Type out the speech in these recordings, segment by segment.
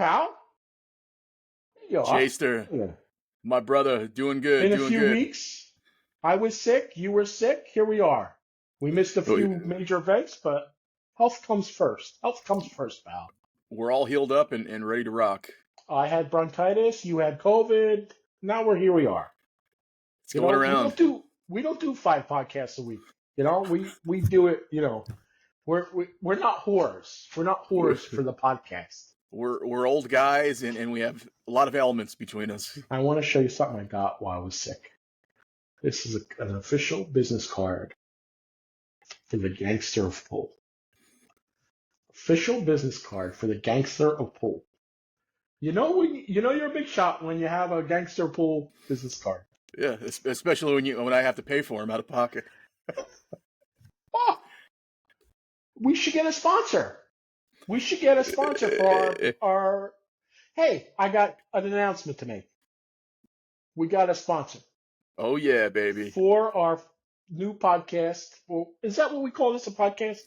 pal. There you are. Jaster, Yeah. my brother, doing good, In a doing few good. weeks, I was sick. You were sick. Here we are. We missed a We- few major events, but health comes first. Health comes first, pal. We're all healed up and ready to rock. I had bronchitis. You had COVID. Now we're here. We are. It's You going know, around. we don't do 5 podcasts a week. You know, we do it. You know, we're not whores. We're not whores for the podcast. We're old guys and we have a lot of ailments between us. I want to show you something I got while I was sick. This is an official business card for the Gangster of Pool. Official business card for the Gangster of Pool. You know you're a big shot when you have a Gangster Pool business card. Yeah, especially when I have to pay for them out of pocket. Oh, we should get a sponsor. We should get a sponsor for our. Hey, I got an announcement to make. We got a sponsor Oh yeah, baby. for our new podcast. Well, is that what we call this? A podcast?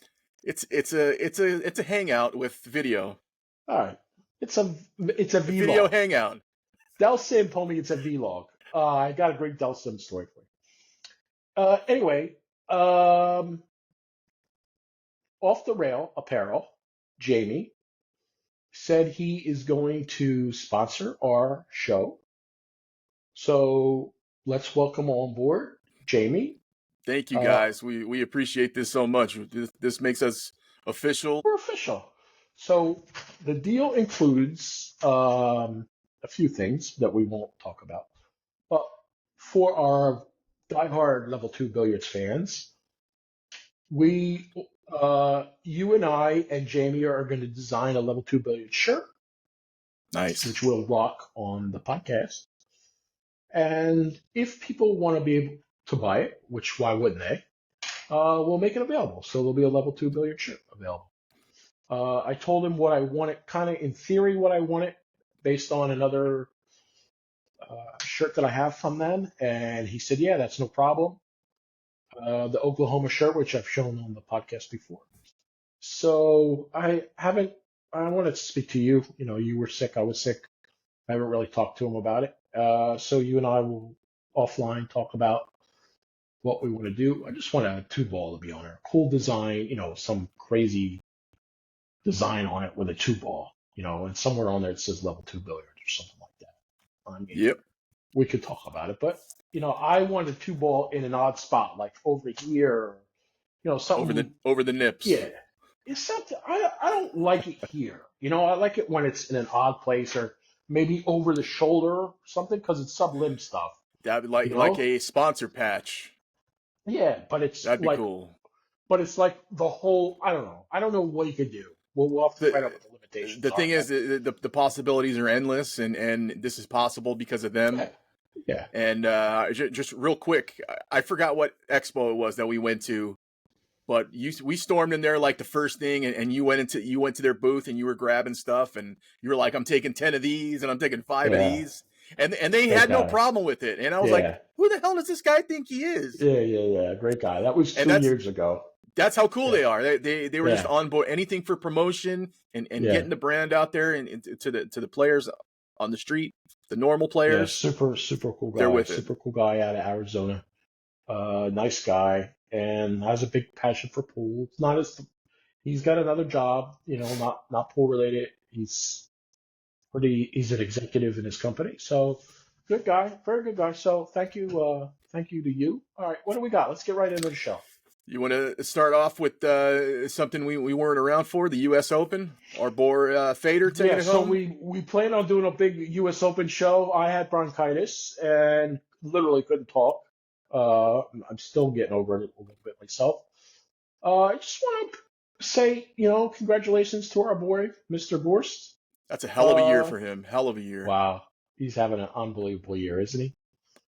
It's a hangout with video. All right. It's a vlog. Video hangout. Del Sim told me it's a vlog. I got a great Del Sim story for you. Anyway, Off the Rail Apparel, Jamie, said he is going to sponsor our show. So let's welcome on board Jamie. Thank you guys. We appreciate this so much. This makes us official. We're official. So the deal includes a few things that we won't talk about. But for our diehard Level 2 Billiards fans, you and I and Jamie are going to design a Level 2 Billiards shirt. Nice. Which we'll rock on the podcast. And if people want to be able to buy it, which why wouldn't they? We'll make it available. So there'll be a Level 2 Billiard shirt available. I told him what I wanted, kind of in theory what I wanted, based on another shirt that I have from them, and he said, "Yeah, that's no problem." The Oklahoma shirt, which I've shown on the podcast before. So I wanted to speak to you. You know, you were sick, I was sick. I haven't really talked to him about it. So you and I will offline talk about what we want to do. I just want a 2-ball to be on there. Cool design, you know, some crazy design on it with a 2-ball, you know, and somewhere on there it says Level 2 Billiards or something like that. I mean, Yep. we could talk about it, but you know, I want a 2-ball in an odd spot, like over here, you know, something over the nips. Yeah, it's something I don't like it here. You know, I like it when it's in an odd place or maybe over the shoulder or something because it's sublim stuff. That'd be like you know? like a sponsor patch. Yeah, but it's That'd be like cool. But it's like the whole. I don't know. I don't know what you could do. We'll have to find out what the limitations The are. thing is, the possibilities are endless, and this is possible because of them. Yeah. And just real quick, I forgot what expo it was that we went to, but we stormed in there like the first thing, and you went to their booth and you were grabbing stuff, and you were like, "I'm taking 10 of these, and I'm taking 5 of these," and they had no problem with it, and I was like, "Who the hell does this guy think he is?" Yeah, great guy. That was 2 years ago. That's how cool they are. They were just on board anything for promotion and getting the brand out there and to the players on the street, the normal players. Yeah, super cool guy. They're with super cool guy out of Arizona. Nice guy and has a big passion for pool. It's not he's got another job, you know, not pool related. He's an executive in his company. So good guy, very good guy. So thank you to you. All right, what do we got? Let's get right into the show. You want to start off with something we weren't around for, the U.S. Open, our Bor Fader taking it home? So we plan on doing a big U.S. Open show. I had bronchitis and literally couldn't talk. I'm still getting over it a little bit myself. I just want to say, you know, congratulations to our boy, Mr. Gorst. That's a hell of a year for him. Hell of a year. Wow. He's having an unbelievable year, isn't he?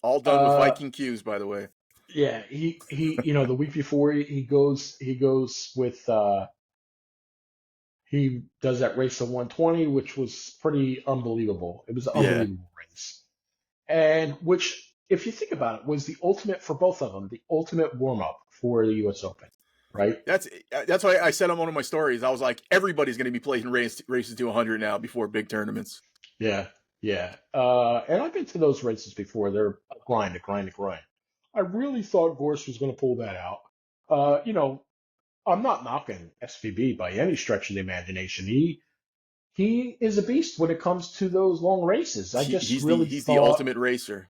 All done with Viking Qs, by the way. Yeah, he you know, the week before he goes with he does that race of 120, which was pretty unbelievable. It was an unbelievable race. And which, if you think about it, was the ultimate for both of them, the ultimate warm up for the US Open. right? That's why I said on one of my stories, I was like, everybody's going to be playing races to 100 now before big tournaments. Yeah, yeah. And I've been to those races before. They're a grind, a grind, a grind. I really thought Gorse was going to pull that out. You know, I'm not knocking SVB by any stretch of the imagination. He is a beast when it comes to those long races. I just really He's the thought, ultimate racer.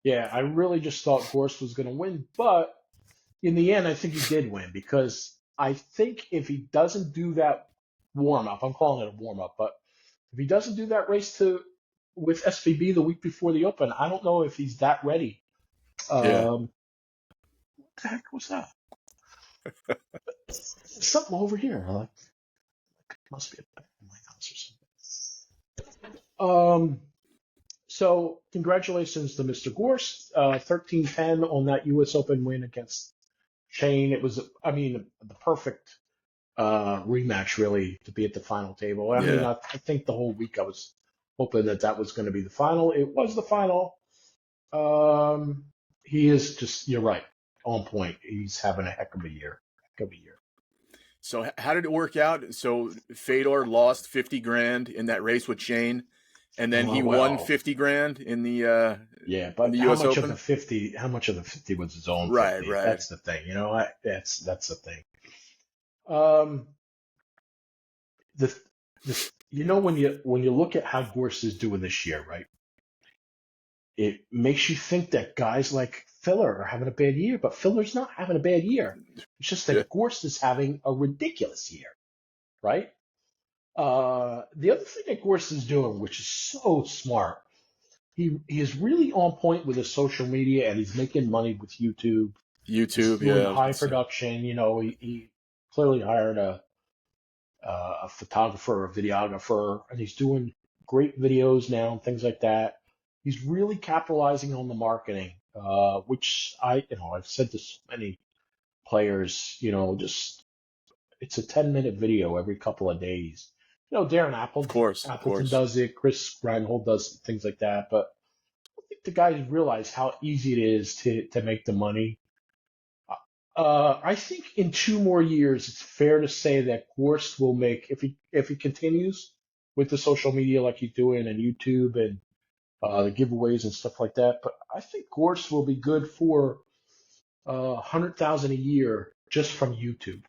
yeah, I really just thought Gorse was going to win. But in the end, I think he did win because I think if he doesn't do that warm up, I'm calling it a warm up, but if he doesn't do that race to with SVB the week before the Open, I don't know if he's that ready. Yeah, What the heck was that? Something over here. Like, must be a in my house or something. So congratulations to Mr. Gorse, 13-10 on that U.S. Open win against Shane. It was, I mean, the perfect rematch really to be at the final table. I mean, yeah. I think the whole week I was hoping that that was going to be the final. It was the final. Um, he is just, you're right, on point. He's having a heck of a year. Heck of a year. So how did it work out? So Fedor lost 50 grand in that race with Shane, and then he won Well, 50 grand yeah, in but the U.S. Open. how much of the 50 was his own Right, 50? right. That's the thing, you know, that's the thing. Um, the, you know, when you look at how Gorse is doing this year, right? It makes you think that guys like Filler are having a bad year, but Filler's not having a bad year. It's just Yeah, that Gorse is having a ridiculous year, right? The other thing that Gorse is doing, which is so smart, he is really on point with his social media, and he's making money with YouTube. He's YouTube. doing Yeah, I was high gonna say. production. You know, he clearly hired a photographer, a videographer, and he's doing great videos now and things like that. He's really capitalizing on the marketing, which I've said to so many players, just it's a 10-minute video every couple of days. You know, Darren Of Appleton course. does it, Chris Reinhold does things like that, but I think the guys realize how easy it is to make the money. I think in 2 more years, it's fair to say that Gorst will make if he continues with the social media like he's doing and YouTube and the giveaways and stuff like that. But I think Gorst will be good for 100,000 a year just from YouTube.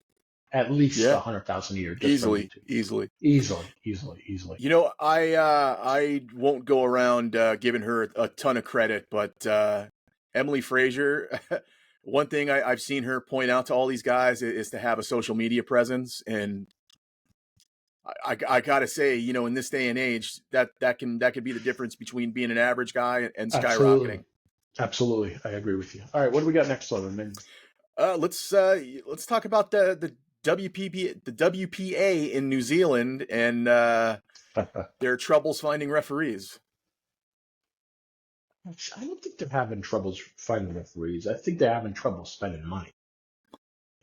At least Yeah, 100,000 a year just from easily, YouTube. easily. Easily, easily, easily. You know, I won't go around giving her a ton of credit, but Emily Frazier, one thing I've seen her point out to all these guys is to have a social media presence, and I gotta say, in this day and age, that could be the difference between being an average guy and Absolutely. skyrocketing. Absolutely. I agree with you. All right, what do we got next on the menu? Let's talk about the WPA in New Zealand and their troubles finding referees. I don't think they're having troubles finding referees. I think they're having trouble spending money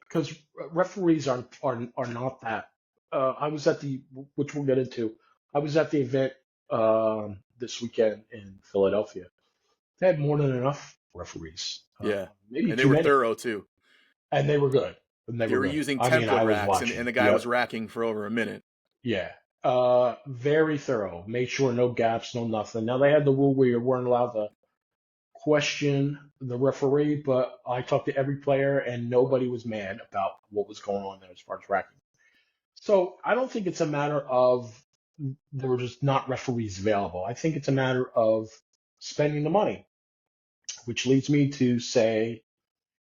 because referees are not that. I was at which we'll get into. I was at the event this weekend in Philadelphia. They had more than enough referees, Yeah, maybe and they too were many, thorough too. and they were good. And they They were were good. using I mean, template I was racks, and watching. the guy was Yep. racking for over a minute. Yeah. Very thorough. Made sure no gaps, no nothing. Now they had the rule where you weren't allowed to question the referee, but I talked to every player and nobody was mad about what was going on there as far as racking. So I don't think it's a matter of there were just not referees available. I think it's a matter of spending the money, which leads me to say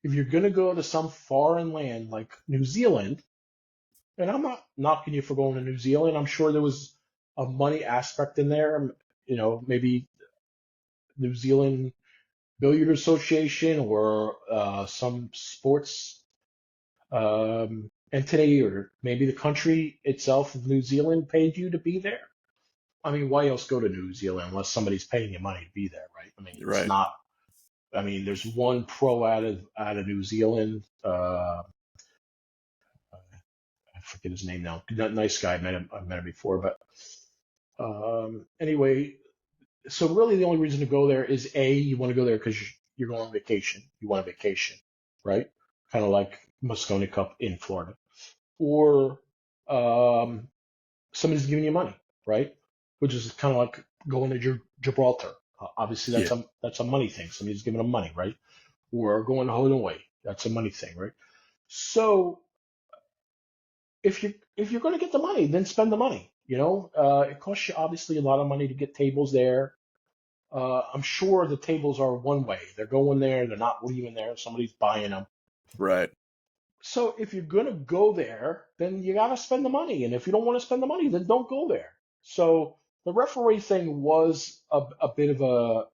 if you're going to go to some foreign land like New Zealand, and I'm not knocking you for going to New Zealand, I'm sure there was a money aspect in there. Maybe New Zealand Billiard Association or some sports entity, or maybe the country itself of New Zealand paid you to be there. I mean, why else go to New Zealand unless somebody's paying you money to be there, right? I mean, it's Right. not. I mean, there's one pro out of New Zealand. I forget his name now. Nice guy. I met him before, but anyway, so really the only reason to go there is you want to go there because you're going on vacation. You want a vacation, right? Kind of like Moscone Cup in Florida, or um, somebody's giving you money, right? Which is kind of like going to Gibraltar. Obviously, Yeah. that's a money thing. Somebody's giving them money, right? Or going to Hawaii. That's a money thing, right? So if you're going to get the money, then spend the money. It costs you obviously a lot of money to get tables there. I'm sure the tables are one way. They're going there. They're not leaving there. Somebody's buying them. Right. So if you're going to go there, then you got to spend the money. And if you don't want to spend the money, then don't go there. So the referee thing was a bit of a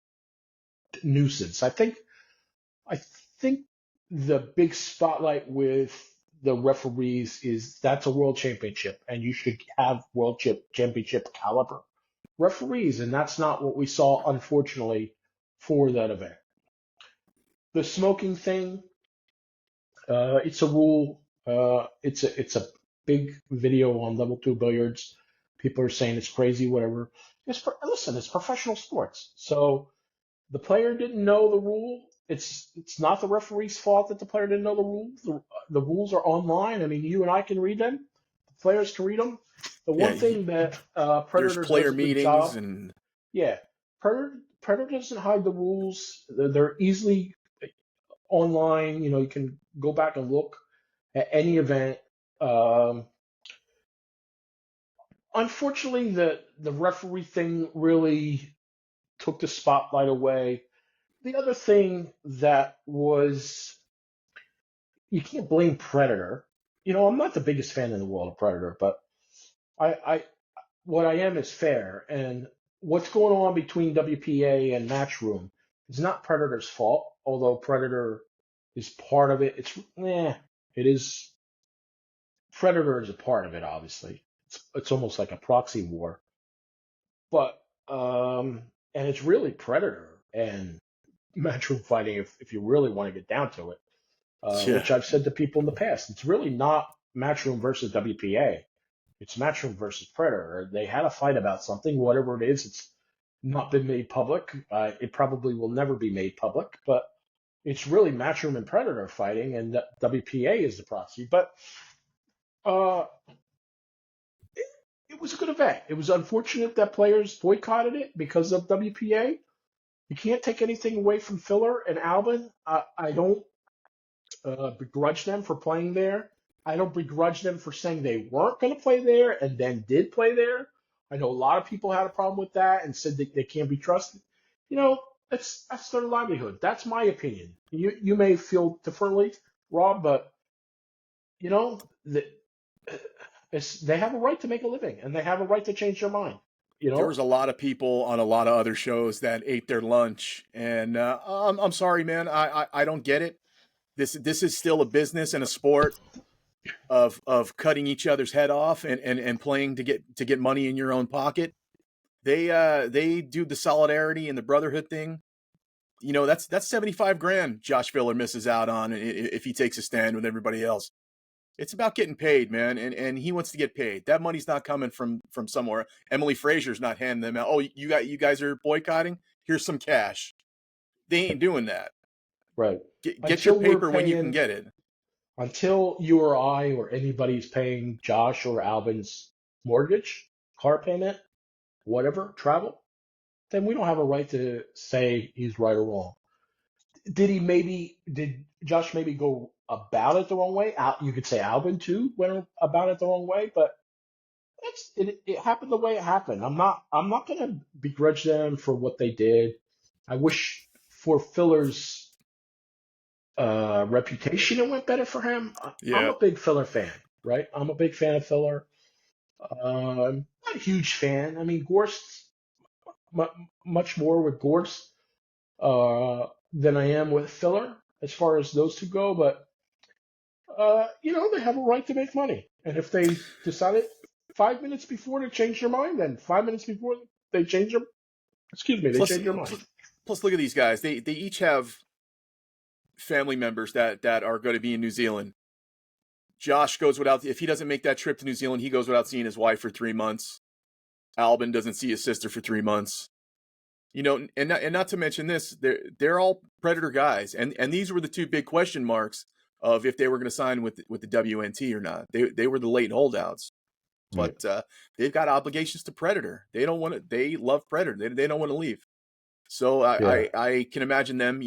nuisance. I think the big spotlight with the referees is that's a world championship, and you should have championship caliber referees, and that's not what we saw, unfortunately, for that event. The smoking thing, it's a rule. It's a big video on Level2Billiards. People are saying it's crazy, whatever. Listen, it's professional sports, so the player didn't know the rule. It's not the referee's fault that the player didn't know the rules. The rules are online. I mean, you and I can read them. The players can read them. The Yeah. one thing that There's Predator player does a good meetings job, and yeah, Predator doesn't hide the rules. They're easily online. You can go back and look at any event. Um, Unfortunately, the referee thing really took the spotlight away. The other thing that was, you can't blame Predator. I'm not the biggest fan in the world of Predator, but I what I am is fair. And what's going on between WPA and Matchroom is not Predator's fault, although Predator is part of it. It is. Predator is a part of it, obviously. It's almost like a proxy war, but and it's really Predator and Matchroom fighting if you really want to get down to it. yeah. Which I've said to people in the past. It's really not Matchroom versus WPA. It's Matchroom versus Predator. They had a fight about something, whatever it is. It's not been made public. It probably will never be made public, but it's really Matchroom and Predator fighting, and WPA is the proxy. But uh, it was a good event. It was unfortunate that players boycotted it because of WPA. You can't take anything away from Filler and Albin. I don't begrudge them for playing there. I don't begrudge them for saying they weren't going to play there and then did play there. I know a lot of people had a problem with that and said that they can't be trusted. That's their livelihood. That's my opinion. You may feel differently, Rob, but you know the, they have a right to make a living and they have a right to change their mind. You There know, was a lot of people on a lot of other shows that ate their lunch, and I'm sorry, man. I don't get it. This is still a business and a sport of cutting each other's head off and playing to get money in your own pocket. They do the solidarity and the brotherhood thing. That's 75 grand Josh Filler misses out on if he takes a stand with everybody else. It's about getting paid, man, and he wants to get paid. That money's not coming from somewhere. Emily Frazier's not handing them out. Oh, you guys are boycotting? Here's some cash. They ain't doing that. right? Get your Until we're paper when you can paying, get it. until you or I or anybody's paying Josh or Alvin's mortgage, car payment, whatever, travel, then we don't have a right to say he's right or wrong. Did Josh maybe go about it the wrong way? You could say Alvin too went about it the wrong way, but it happened the way it happened. I'm not gonna begrudge them for what they did. I wish for Filler's reputation it went better for him. I'm Yeah. a big Filler fan, right? I'm a big fan of Filler. Not a huge fan. I mean, Gorst, much more with Gorst than I am with Filler as far as those two go. But they have a right to make money, and if they decided 5 minutes before to change their mind, then 5 minutes before they change their, excuse me, they Plus, change their mind. plus, look at these guys. They each have family members that are going to be in New Zealand. Josh goes without, if he doesn't make that trip to New Zealand, he goes without seeing his wife for 3 months. Albin doesn't see his sister for 3 months. And not to mention this, they're all Predator guys, and these were the two big question marks of if they were going to sign with the WNT or not. They were the late holdouts, Right. but they've got obligations to Predator. They don't want to. They love Predator. They don't want to leave. So Yeah. I can imagine them,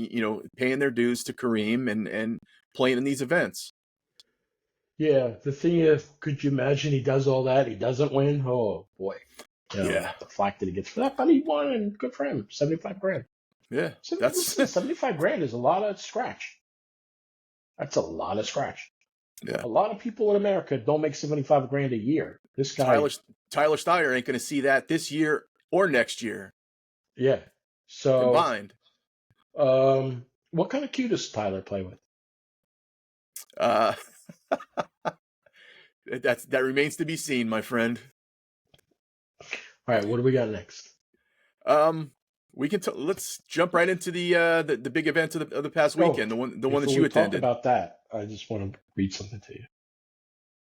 paying their dues to Kareem and playing in these events. Yeah. The thing is, could you imagine he does all that? He doesn't win? Oh, boy. Yeah, The flack that he gets for that, but he won, and good for him. 75 grand. yeah. That's Listen, 75 grand is a lot of scratch. That's a lot of scratch. yeah. A lot of people in America don't make 75 grand a year. This guy, Tyler Steyer ain't going to see that this year or next year yeah. So, combined. what kind of cue does Tyler play with? Uh, that remains to be seen, my friend. All right, what do we got next? We can let's jump right into the big event of the past weekend, the one that Before you we talk attended. about that, I just want to read something to you.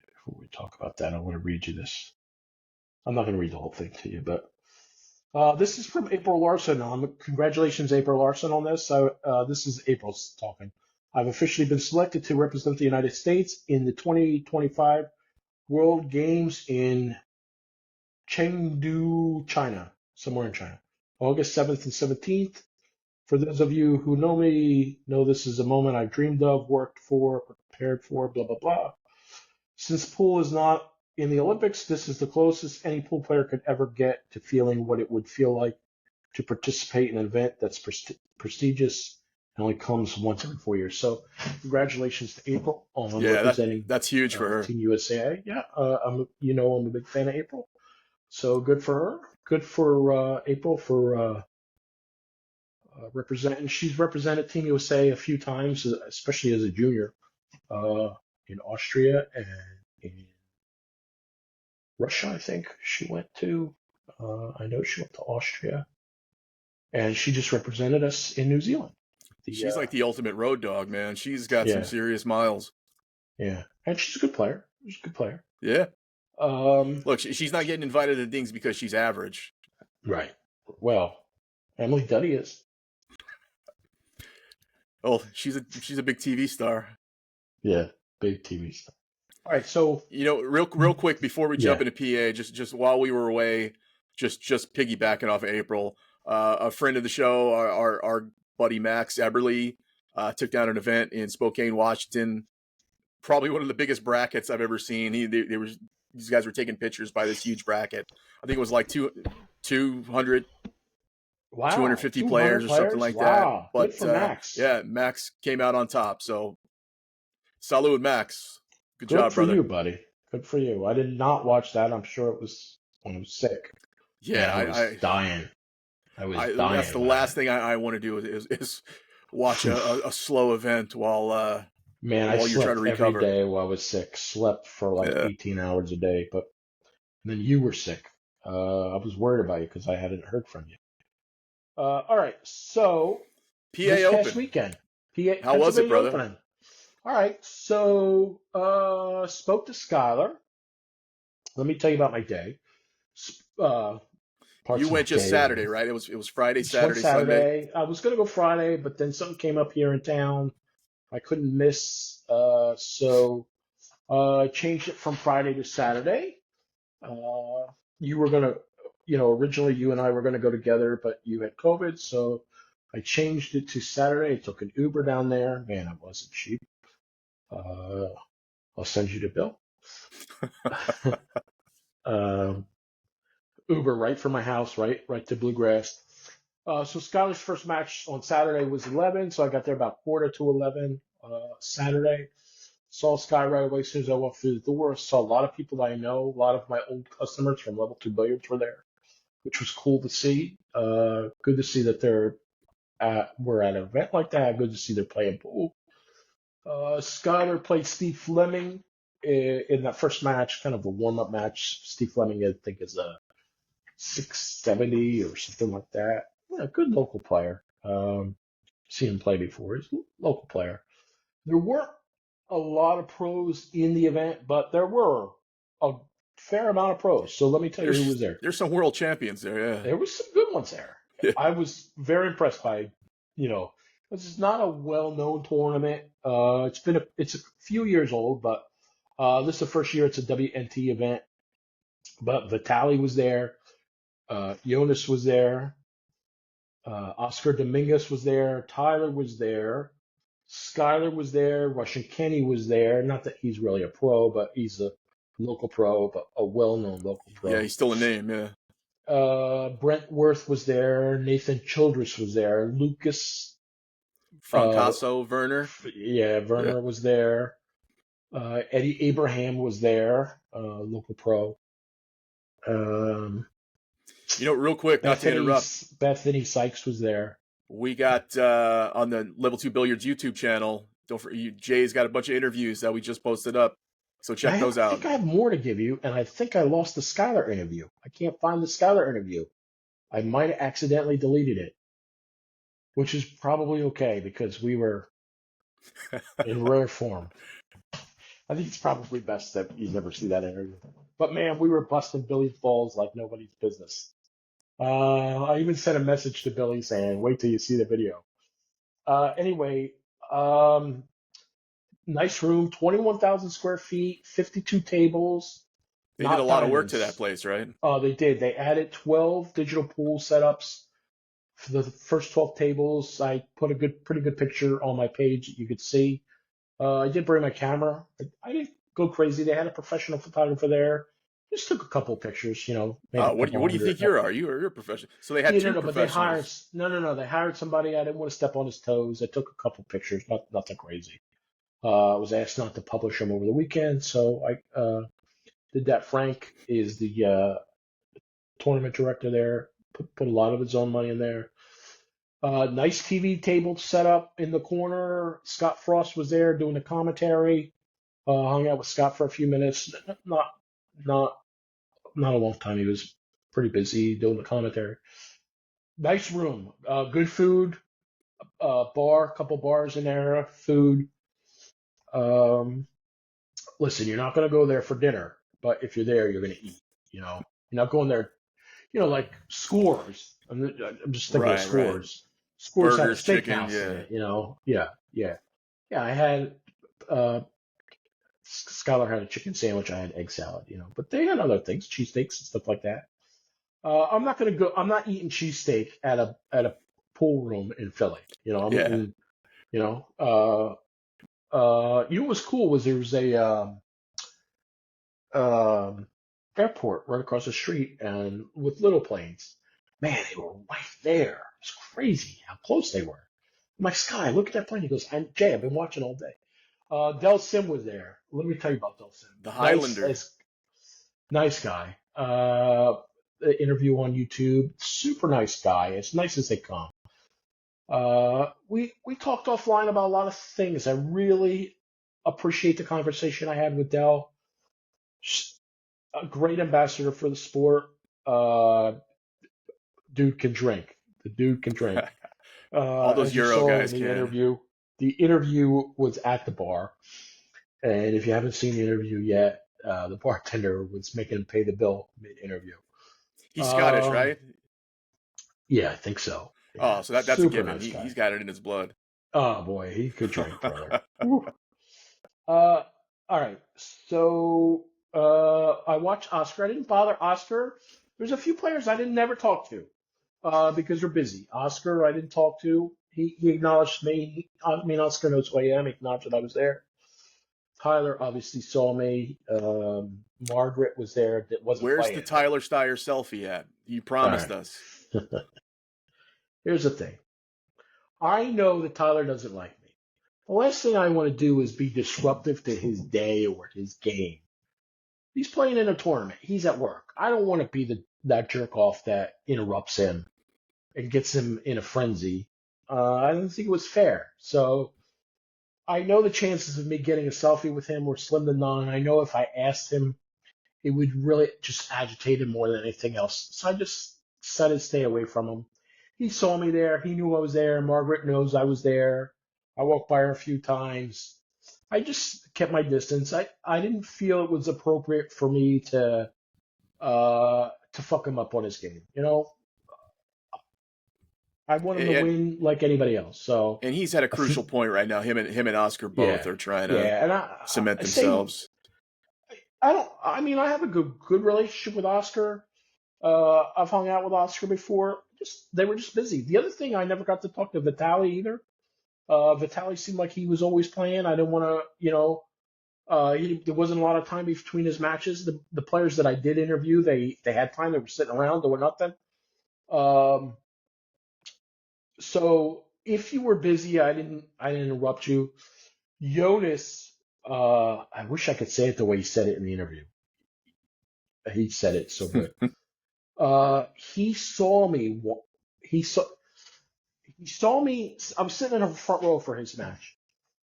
Before we talk about that, I want to read you this. I'm not going to read the whole thing to you, but this is from April Larson. Congratulations, April Larson, on this. This is April's talking. I've officially been selected to represent the United States in the 2025 World Games in Chengdu, China, somewhere in China, August 7th and 17th. For those of you who know me, know this is a moment I've dreamed of, worked for, prepared for, blah, blah, blah. Since pool is not in the Olympics, this is the closest any pool player could ever get to feeling what it would feel like to participate in an event that's prestigious and only comes once every 4 years. So congratulations to April on representing that's huge for her. Team USA. Yeah, I'm a big fan of April. So good for her. Good for April for representing. She's represented Team USA a few times, especially as a junior, in Austria and in Russia, I think she went to. I know she went to Austria, and she just represented us in New Zealand. She's like the ultimate road dog, man. She's got some serious miles. Yeah, and she's a good player. She's a good player. Yeah. Look, she's not getting invited to things because she's average. Right. Well, Emily Duddy is. Oh, she's a big TV star. Yeah, big TV star. All right, so real quick before we jump into PA, just while we were away, just piggybacking off of April, a friend of the show, our buddy Max Eberly, took down an event in Spokane, Washington. Probably one of the biggest brackets I've ever seen. These guys were taking pictures by this huge bracket. I think it was like 200. Wow, 250 players or something like that. But good for Max. Yeah, Max came out on top. So, salute, Max. Good job, for brother. You, buddy. Good for you. I did not watch that. I'm sure it was when I was sick. Yeah, I was dying. I was dying. That's the last thing I want to do is watch a slow event while I you're trying to recover. Every day while I was sick. Slept for like 18 hours a day. But then you were sick. I was worried about you because I hadn't heard from you. All right, so PA this Open past weekend. How was it, brother? Opening. All right, so spoke to Skylar. Let me tell you about my day. You went just Saturday, right? It was Friday, Saturday, Sunday. I was gonna go Friday, but then something came up here in town. I couldn't miss, so I changed it from Friday to Saturday. You were gonna, originally you and I were gonna go together, but you had COVID, so I changed it to Saturday. I took an Uber down there. Man, it wasn't cheap. I'll send you the bill. Uber right from my house, right to Bluegrass. So Skylar's first match on Saturday was 11, so I got there about quarter to 11 Saturday. Saw Sky right away as soon as I walked through the door. Saw a lot of people that I know. A lot of my old customers from Level2Billiards were there, which was cool to see. Good to see that we're at an event like that. Good to see they're playing pool. Skylar played Steve Fleming in that first match, kind of a warm-up match. Steve Fleming, I think, is a 670 or something like that. Yeah, good local player. Seen him play before. He's a local player. There weren't a lot of pros in the event, but there were a fair amount of pros. So let me tell you who was there. There's some world champions there, yeah. There was some good ones there. Yeah. I was very impressed by, This is not a well-known tournament. It's a few years old, but this is the first year it's a WNT event. But Vitali was there, Jonas was there, Oscar Dominguez was there, Tyler was there, Skyler was there, Russian Kenny was there. Not that he's really a pro, but he's a local pro, but a well-known local Yeah, pro. he's still a name. Yeah, Brent Worth was there, Nathan Childress was there, Lucas, uh, Francasso, Werner. yeah, Yeah. Werner was there, Eddie Abraham was there, local pro. Um, Real quick, not to Bethany interrupt. Bethany Sykes was there. We got on the Level 2 Billiards YouTube channel. Don't forget, Jay's got a bunch of interviews that we just posted up, so check those I out. think I have more to give you, and I think I lost the Skylar interview. I can't find the Skylar interview. I might have accidentally deleted it, which is probably okay because we were in rare form. I think it's probably best that you never see that interview. But man, we were busting Billy's balls like nobody's business. I even sent a message to Billy saying, "Wait till you see the video." Anyway, um, nice room, 21,000 square feet, 52 tables, They did a not lot of work to that diamonds. place, right? They did. They added 12 digital pool setups for the first 12 tables. I put a pretty good picture on my page that you could see. I did bring my camera. I didn't go crazy. They had a professional photographer there. Just took a couple pictures, maybe a What do couple you hundred. think you are? You're a professional. So they had No, two no, but they hired, professionals. no. They hired somebody. I didn't want to step on his toes. I took a couple pictures, nothing crazy. I was asked not to publish them over the weekend, so I did that. Frank is the tournament director there. Put a lot of his own money in there. Nice TV table set up in the corner. Scott Frost was there doing the commentary. Hung out with Scott for a few minutes. Not not a long time. He was pretty busy doing the commentary. Nice room. Good food. Bar. Couple bars in there. Food. Um, Listen, you're not going to go there for dinner, but if you're there, you're going to eat. You're not going there. Like Scores. I'm just thinking of Right, right. Scores. Scores had a Burgers, chicken, steakhouse in yeah. it. Yeah, yeah, yeah. I had Skylar had a chicken sandwich. I had egg salad. But they had other things, cheesesteaks and stuff like that. I'm not gonna go. I'm not eating cheesesteak at a pool room in Philly. I'm Yeah. eating. You know. What was cool was there was a um, airport right across the street, and with little planes. Man, they were right there. It's crazy how close they were. I'm like, Sky, look at that plane. He goes, Jay, I've been watching all day. Del Sim was there. Let me tell you about Del Sim. The Nice Highlander. as nice guy. The interview on YouTube. Super nice guy. As nice as they come. We talked offline about a lot of things. I really appreciate the conversation I had with Del. A great ambassador for the sport. Uh, Dude can drink. The dude can drink. All those As you Euro saw in guys the can. interview was at the bar. And if you haven't seen the interview yet, the bartender was making him pay the bill mid-interview. He's Scottish, Um, right? yeah, I think so. Oh, Yeah, so that's a super given. nice He's guy. got it in his blood. Oh boy, he could drink, brother. Woo. Uh, all right. So I watched Oscar. I didn't bother Oscar. There's a few players I didn't never talk to because they're busy. Oscar, I didn't talk to. He acknowledged me. I mean, Oscar knows who I am. He acknowledged that I was there. Tyler obviously saw me. Margaret was there that wasn't Where's the playing, but Tyler Steyer selfie at? You all promised right. us. Here's the thing. I know that Tyler doesn't like me. The last thing I want to do is be disruptive to his day or his game. He's playing in a tournament. He's at work. I don't want to be that jerk off that interrupts him and gets him in a frenzy. I don't think it was fair. So I know the chances of me getting a selfie with him were slim to none. I know if I asked him, it would really just agitate him more than anything else. So I just decided to stay away from him. He saw me there. He knew I was there. Margaret knows I was there. I walked by her a few times. I just kept my distance. I didn't feel it was appropriate for me to fuck him up on his game. I want him to and win like anybody else. So, and he's at a I think, crucial point right now. Him and Oscar both yeah, are trying to yeah. And cement I say, themselves. I don't. I mean, I have a good relationship with Oscar. I've hung out with Oscar before. Just they were just busy. The other thing, I never got to talk to Vitaly either. Vitaly seemed like he was always playing. I didn't want to, there wasn't a lot of time between his matches. The players that I did interview, they had time. They were sitting around doing nothing. Um, so if you were busy, I didn't interrupt you. Jonas, I wish I could say it the way he said it in the interview. He said it so good. He saw me. He saw he saw me. I was sitting in the front row for his match,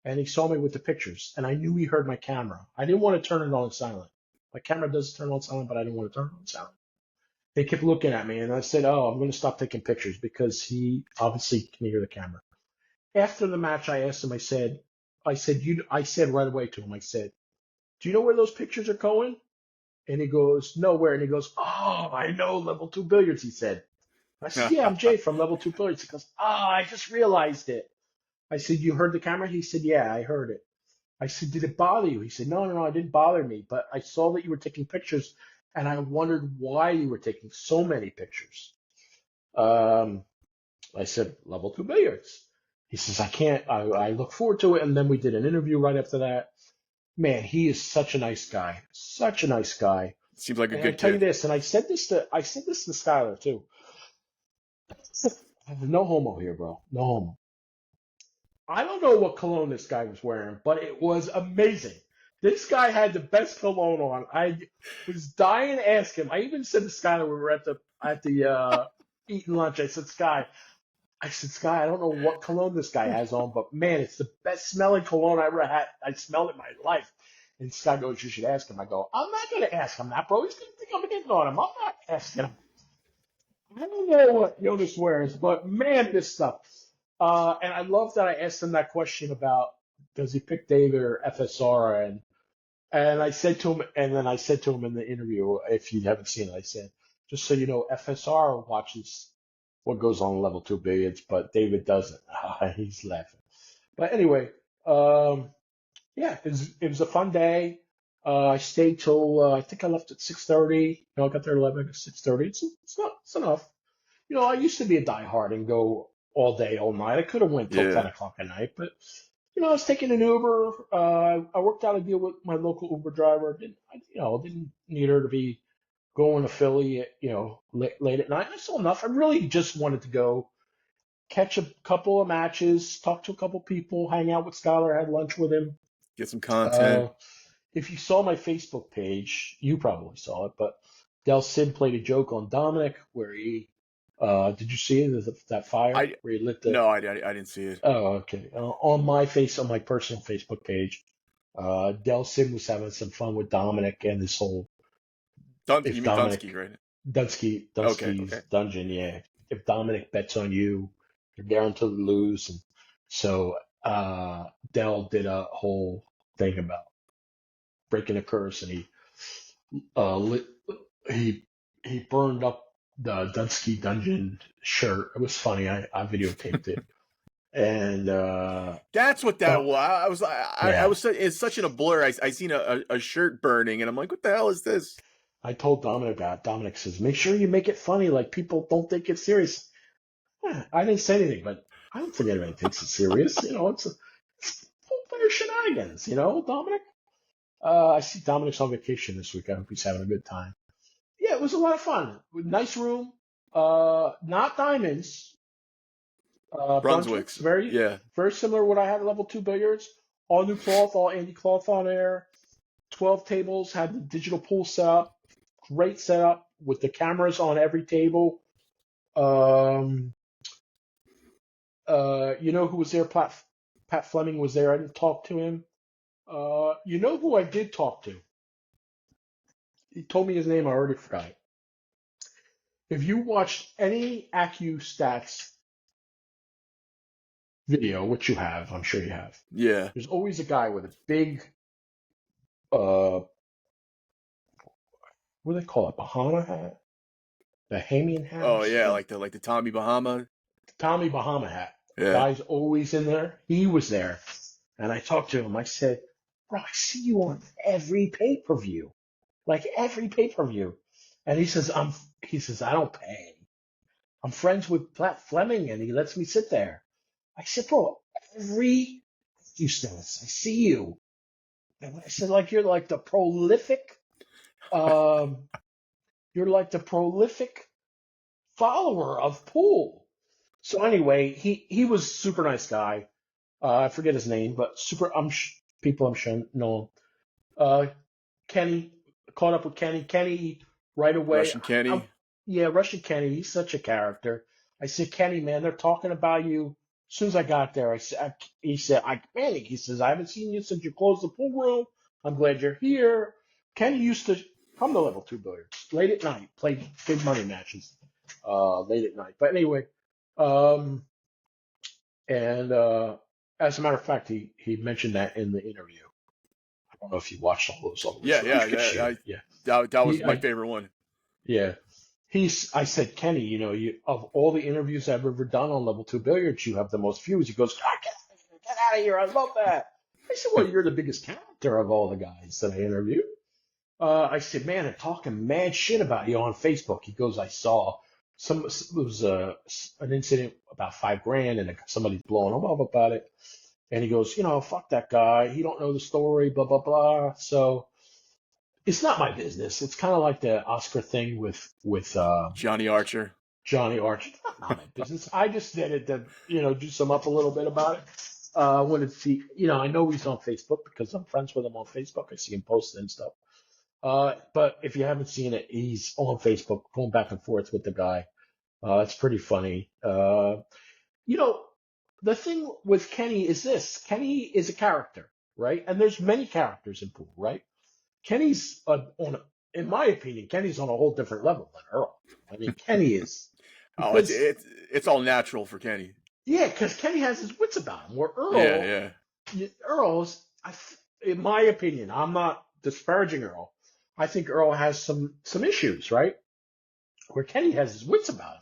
and he saw me with the pictures, and I knew he heard my camera. I didn't want to turn it on silent. My camera does turn on silent, but I didn't want to turn it on silent. They kept looking at me, and I said, "Oh, I'm going to stop taking pictures because he obviously can hear the camera." After the match, I asked him. I said right away to him. I said, "Do you know where those pictures are going?" And he goes, "Nowhere." And he goes, "Oh, I know Level2Billiards." He said. I said, "Yeah, I'm Jay from Level2Billiards." He goes, "Ah, I just realized it." I said, "You heard the camera?" He said, "Yeah, I heard it." I said, "Did it bother you?" He said, "No, no, no, it didn't bother me, but I saw that you were taking pictures, and I wondered why you were taking so many pictures." Um, I said, "Level2Billiards." He says, "I can't. I look forward to it." And then we did an interview right after that. Man, he is such a nice guy, such a nice guy. Seems like a And I good tell you kid. this, and I said this to Skylar too. No homo here, bro. No homo. I don't know what cologne this guy was wearing, but it was amazing. This guy had the best cologne on. I was dying to ask him. I even said to Skylar when we were at the eating lunch. I said, Sky, I don't know what cologne this guy has on, but man, it's the best smelling cologne I ever had. I smelled it in my life. And Sky goes, "You should ask him." I go, "I'm not gonna ask him that, bro. He's gonna think I'm hitting on him. I'm not asking him." I don't know what Jonas wears, but man, this stuff. And I love that I asked him that question about does he pick David or FSR, and I said to him, and then I said to him in the interview, if you haven't seen it, I said, just so you know, FSR watches what goes on Level2Billiards, but David doesn't. He's laughing. But anyway, yeah, it was a fun day. I stayed till I think I left at 6:30. I got there at 11 at 6:30. It's enough. I used to be a diehard and go all day, all night. I could have went till 10 Yeah, o'clock at night, but I was taking an Uber. I worked out a deal with my local Uber driver. Didn't need her to be going to Philly, late at night. I saw enough. I really just wanted to go catch a couple of matches, talk to a couple people, hang out with Skylar, had lunch with him. get some content. Uh, if you saw my Facebook page, you probably saw it, but Del Cid played a joke on Dominic where did you see it? That fire I where he lit the, no, I didn't see it. oh, okay. On my personal Facebook page, Del Cid was having some fun with Dominic and this whole, You if mean Dunsky, Dominic, right? Okay, Dunsky's okay. dungeon, yeah. If Dominic bets on you, you're guaranteed to lose. And so, Del did a whole thing about breaking a curse, and lit, he he burned up the Dunsky dungeon shirt. It was funny. I videotaped it, and That's what that Del, was. I was I yeah, was it's such in a blur. I seen a shirt burning, and I'm like, what the hell is this? I told Dominic about it. Dominic says, make sure you make it funny, like people don't take it serious. I didn't say anything, but I don't think anybody takes it serious. It's player shenanigans, Dominic. I see Dominic's on vacation this week. I hope he's having a good time. Yeah, it was a lot of fun. Nice room. Not diamonds. Brunswick's Brunswick's. very, Yeah. very similar to what I had at Level2Billiards. All new cloth, all Andy cloth on air. 12 tables, had the digital pool set up. Great setup with the cameras on every table. Um, who was there? Pat Fleming was there. I didn't talk to him. You know who I did talk to? He told me his name. I already forgot it. If you watched any AccuStats video, which you have, I'm sure you have, Yeah. there's always a guy with a big, uh, what do they call it? Bahama hat? The Bahamian hat or Oh yeah, something? like the Tommy Bahama. Tommy Bahama hat. Yeah. Guy's always in there. He was there. And I talked to him. I said, bro, I see you on every pay-per-view. Like every pay-per-view. And he says, I don't pay. I'm friends with Platt Fleming and he lets me sit there. I said, bro, every you status, I see you. And I said, like, um, you're like the prolific follower of pool. So anyway, he was super nice guy. I forget his name, but people I'm sure know him. Kenny, caught up with Kenny. Kenny right away. Russian Kenny. Yeah, Russian Kenny. He's such a character. I said, Kenny, man, they're talking about you. As soon as I got there, he said, Manny, he says, I haven't seen you since you closed the pool room. I'm glad you're here. Kenny used to come to Level 2 Billiards late at night, play big money matches late at night. But anyway, um, and as a matter of fact, he mentioned that in the interview. I don't know if you watched all those. Yeah, You yeah, should share yeah. it. Yeah. That was He, my I, favorite one. yeah. I said, Kenny, of all the interviews I've ever done on Level 2 Billiards, you have the most views. He goes, get out of here. I love that. I said, well, you're the biggest character of all the guys that I interviewed. I said, man, they're talking mad shit about you on Facebook. He goes, I saw it was an incident about $5,000 and somebody's blowing him up about it. And he goes, fuck that guy. He don't know the story, blah, blah, blah. So it's not my business. It's kind of like the Oscar thing with Johnny Archer. Johnny Archer. Not my business. I just did it to, do some up a little bit about it. When I know he's on Facebook because I'm friends with him on Facebook. I see him posting and stuff. But if you haven't seen it, he's on Facebook going back and forth with the guy. It's pretty funny. The thing with Kenny is this. Kenny is a character, right? And there's many characters in pool, right? Kenny's in my opinion, Kenny's on a whole different level than Earl. I mean, Kenny is Oh, because it's all natural for Kenny. yeah, because Kenny has his wits about him. Where Yeah, yeah. Earl's, in my opinion, I'm not disparaging Earl. I think Earl has some issues, right? Where Kenny has his wits about him.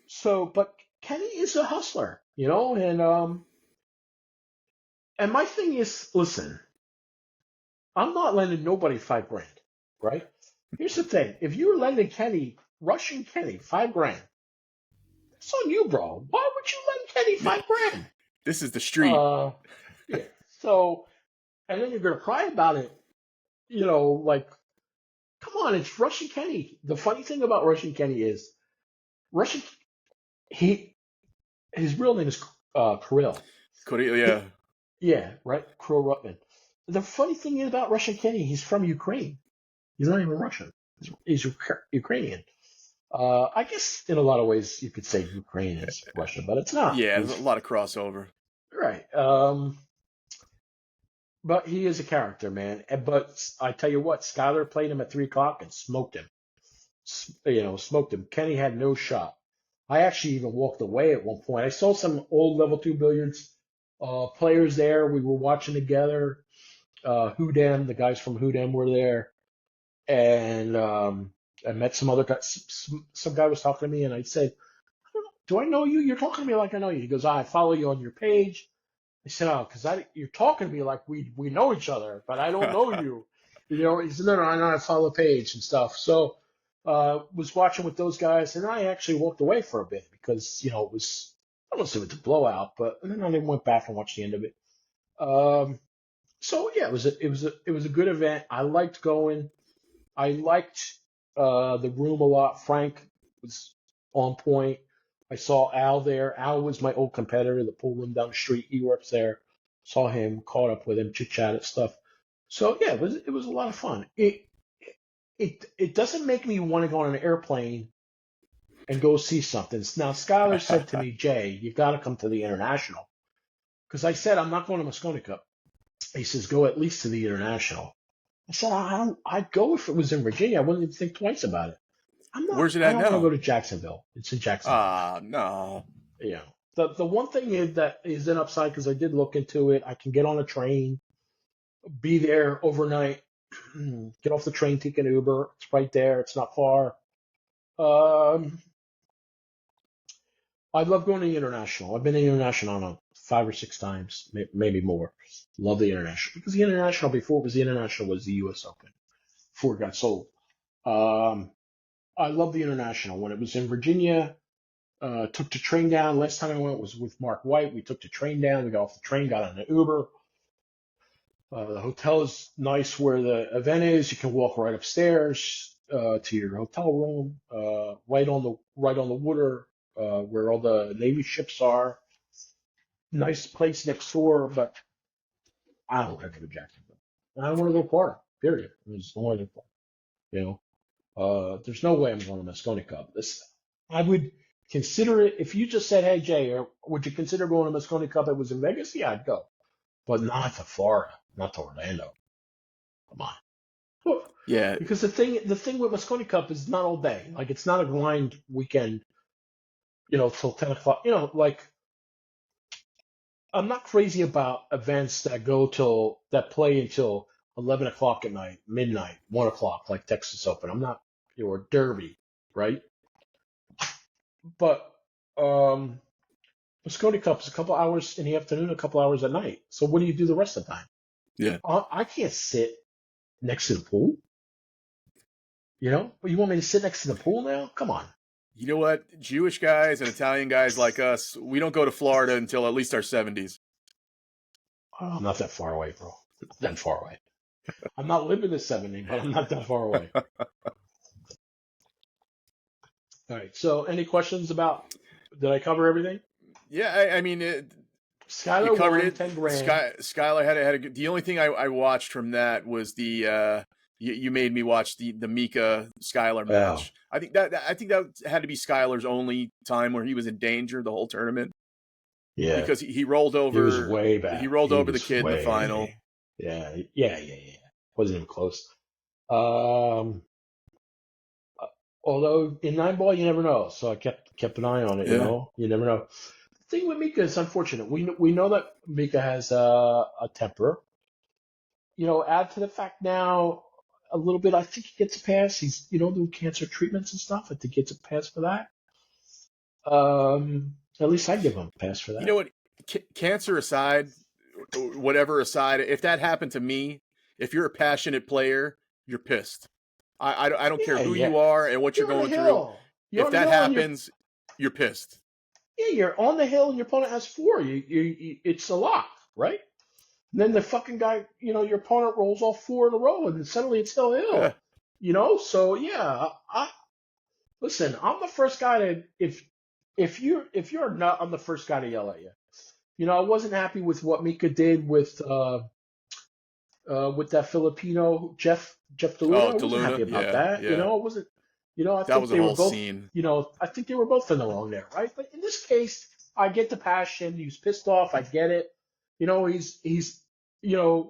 So, but Kenny is a hustler, and my thing is, listen, I'm not lending nobody $5,000, right? Here's the thing: if you're lending Russian Kenny $5,000, it's on you, bro. Why would you lend Kenny $5,000? This is the street. Yeah. So, and then you're gonna cry about it, like, come on, it's Russian Kenny. The funny thing about Russian Kenny is Russian. His real name is Kirill. Korea, yeah. Yeah, right, Kirill Rutman. The funny thing about Russian Kenny, he's from Ukraine. He's not even Russian. He's Ukrainian. I guess in a lot of ways you could say Ukraine is Russian, but it's not. Yeah, there's a lot of crossover. Right. But he is a character, man. But I tell you what, Skyler played him at 3 o'clock and smoked him. Smoked him. Kenny had no shot. I actually even walked away at one point. I saw some old Level 2 Billiards players there. We were watching together. Hoodem, the guys from Hoodem were there. And I met some other guys. Some guy was talking to me, and I said, do I know you? You're talking to me like I know you. He goes, I follow you on your page. I said, oh, because you're talking to me like we know each other, but I don't know you. He said, no, I know I follow the page and stuff. So was watching with those guys, and I actually walked away for a bit because, it was, I don't know if it was a blowout, but then I went back and watched the end of it. So yeah, it was a good event. I liked going. I liked the room a lot. Frank was on point. I saw Al there. Al was my old competitor, the pool room down the street. He works there. Saw him, caught up with him, chit chatted stuff. So yeah, it was a lot of fun. It doesn't make me want to go on an airplane and go see something. Now Skylar said to me, Jay, you got to come to the international, because I said I'm not going to Moscone Cup. He says go at least to the international. I said I'd go if it was in Virginia. I wouldn't even think twice about it. Where's it I at don't want to now? go to Jacksonville. It's in Jacksonville. No. Yeah. The one thing is that is an upside, because I did look into it. I can get on a train, be there overnight, get off the train, take an Uber. It's right there. It's not far. Um, I love going to the international. I've been to the international, I don't know, 5 or 6 times, maybe more. Love the international because the international before it was the international was the U.S. Open before it got sold. Um, I love the international when it was in Virginia. Took the train down. Last time I went was with Mark White. We took the train down. We got off the train, got on an Uber. The hotel is nice where the event is. You can walk right upstairs to your hotel room, right on the water where all the Navy ships are. Nice place next door, but I don't want to go to Jacksonville. I don't want to go to Florida. Period. There's no other Florida. You know, there's no way I'm going to Moscone Cup. I would consider it if you just said, "Hey Jay, would you consider going to Moscone Cup?" It was in Vegas. Yeah, I'd go, but not to Florida, not to Orlando. Come on. Well, Yeah, because the thing with Moscone Cup is not all day. Like it's not a grind weekend. Till 10 o'clock. Like I'm not crazy about events that play until 11 o'clock at night, midnight, 1 o'clock, like Texas Open. I'm not, or Derby, right? But Moscone Cup is a couple hours in the afternoon, a couple hours at night. So what do you do the rest of the time? yeah. I can't sit next to the pool. But you want me to sit next to the pool now? Come on. You know what? Jewish guys and Italian guys like us, we don't go to Florida until at least our 70s. Oh, I'm not that far away, bro. Not that far away. I'm not living to 70, but I'm not that far away. All right. So, any questions about? Did I cover everything? Yeah, I mean, you Skylar covered won it. 10 grand. Skylar had a good. The only thing I watched from that was the you made me watch the Mika Skylar match. I think that had to be Skylar's only time where he was in danger the whole tournament. Yeah. Because he rolled over. He was way back. He rolled over the kid in the final. Yeah. Wasn't even close. Although in 9 ball you never know, so I kept an eye on it. Yeah. You never know. The thing with Mika is unfortunate. We know that Mika has a temper. Add to the fact now a little bit. I think he gets a pass. He's doing cancer treatments and stuff. I think he gets a pass for that. At least I give him a pass for that. You know what? Cancer aside, whatever aside, if that happened to me, if you're a passionate player, you're pissed. I don't care who you are and what you're going through. If that happens, you're pissed. Yeah, you're on the hill and your opponent has 4. It's a lock, right? And then the fucking guy, your opponent rolls all 4 in a row, and then suddenly it's hill. Yeah. So yeah, listen. I'm the first guy to if you're not, I'm the first guy to yell at you. I wasn't happy with what Mika did with that Filipino Jeff DeLuna. I wasn't happy about that. Yeah. I wasn't. I that think was they a were whole both. Scene. I think they were both in the wrong there, right? But in this case, I get the passion. He was pissed off. I get it. He's a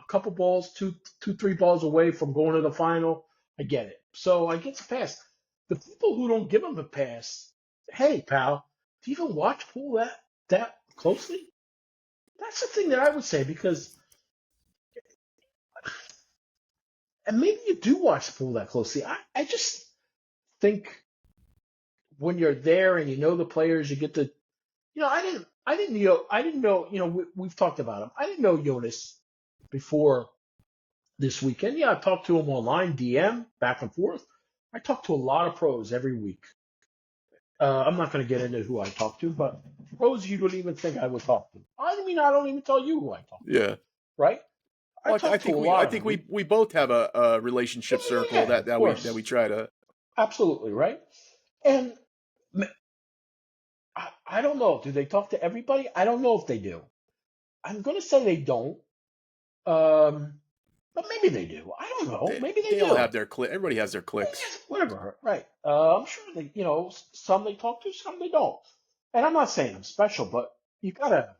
couple balls, two, 3 balls away from going to the final. I get it. So I get the pass. The people who don't give him a pass, hey pal, do you even watch pool that closely? That's the thing that I would say because. And maybe you do watch the pool that closely. I just think when you're there and you know the players, you get to, I didn't know, we've talked about him. I didn't know Jonas before this weekend. Yeah, I talked to him online, DM, back and forth. I talk to a lot of pros every week. I'm not going to get into who I talk to, but pros you don't even think I would talk to. I don't even tell you who I talk to. Yeah. Right? Well, I think we both have a relationship circle that we try to. Absolutely, right? And I don't know. Do they talk to everybody? I don't know if they do. I'm going to say they don't. But maybe they do. I don't know. Maybe they do. All have their click. Everybody has their clicks. Whatever, right? I'm sure they, some they talk to, some they don't. And I'm not saying I'm special, but you gotta,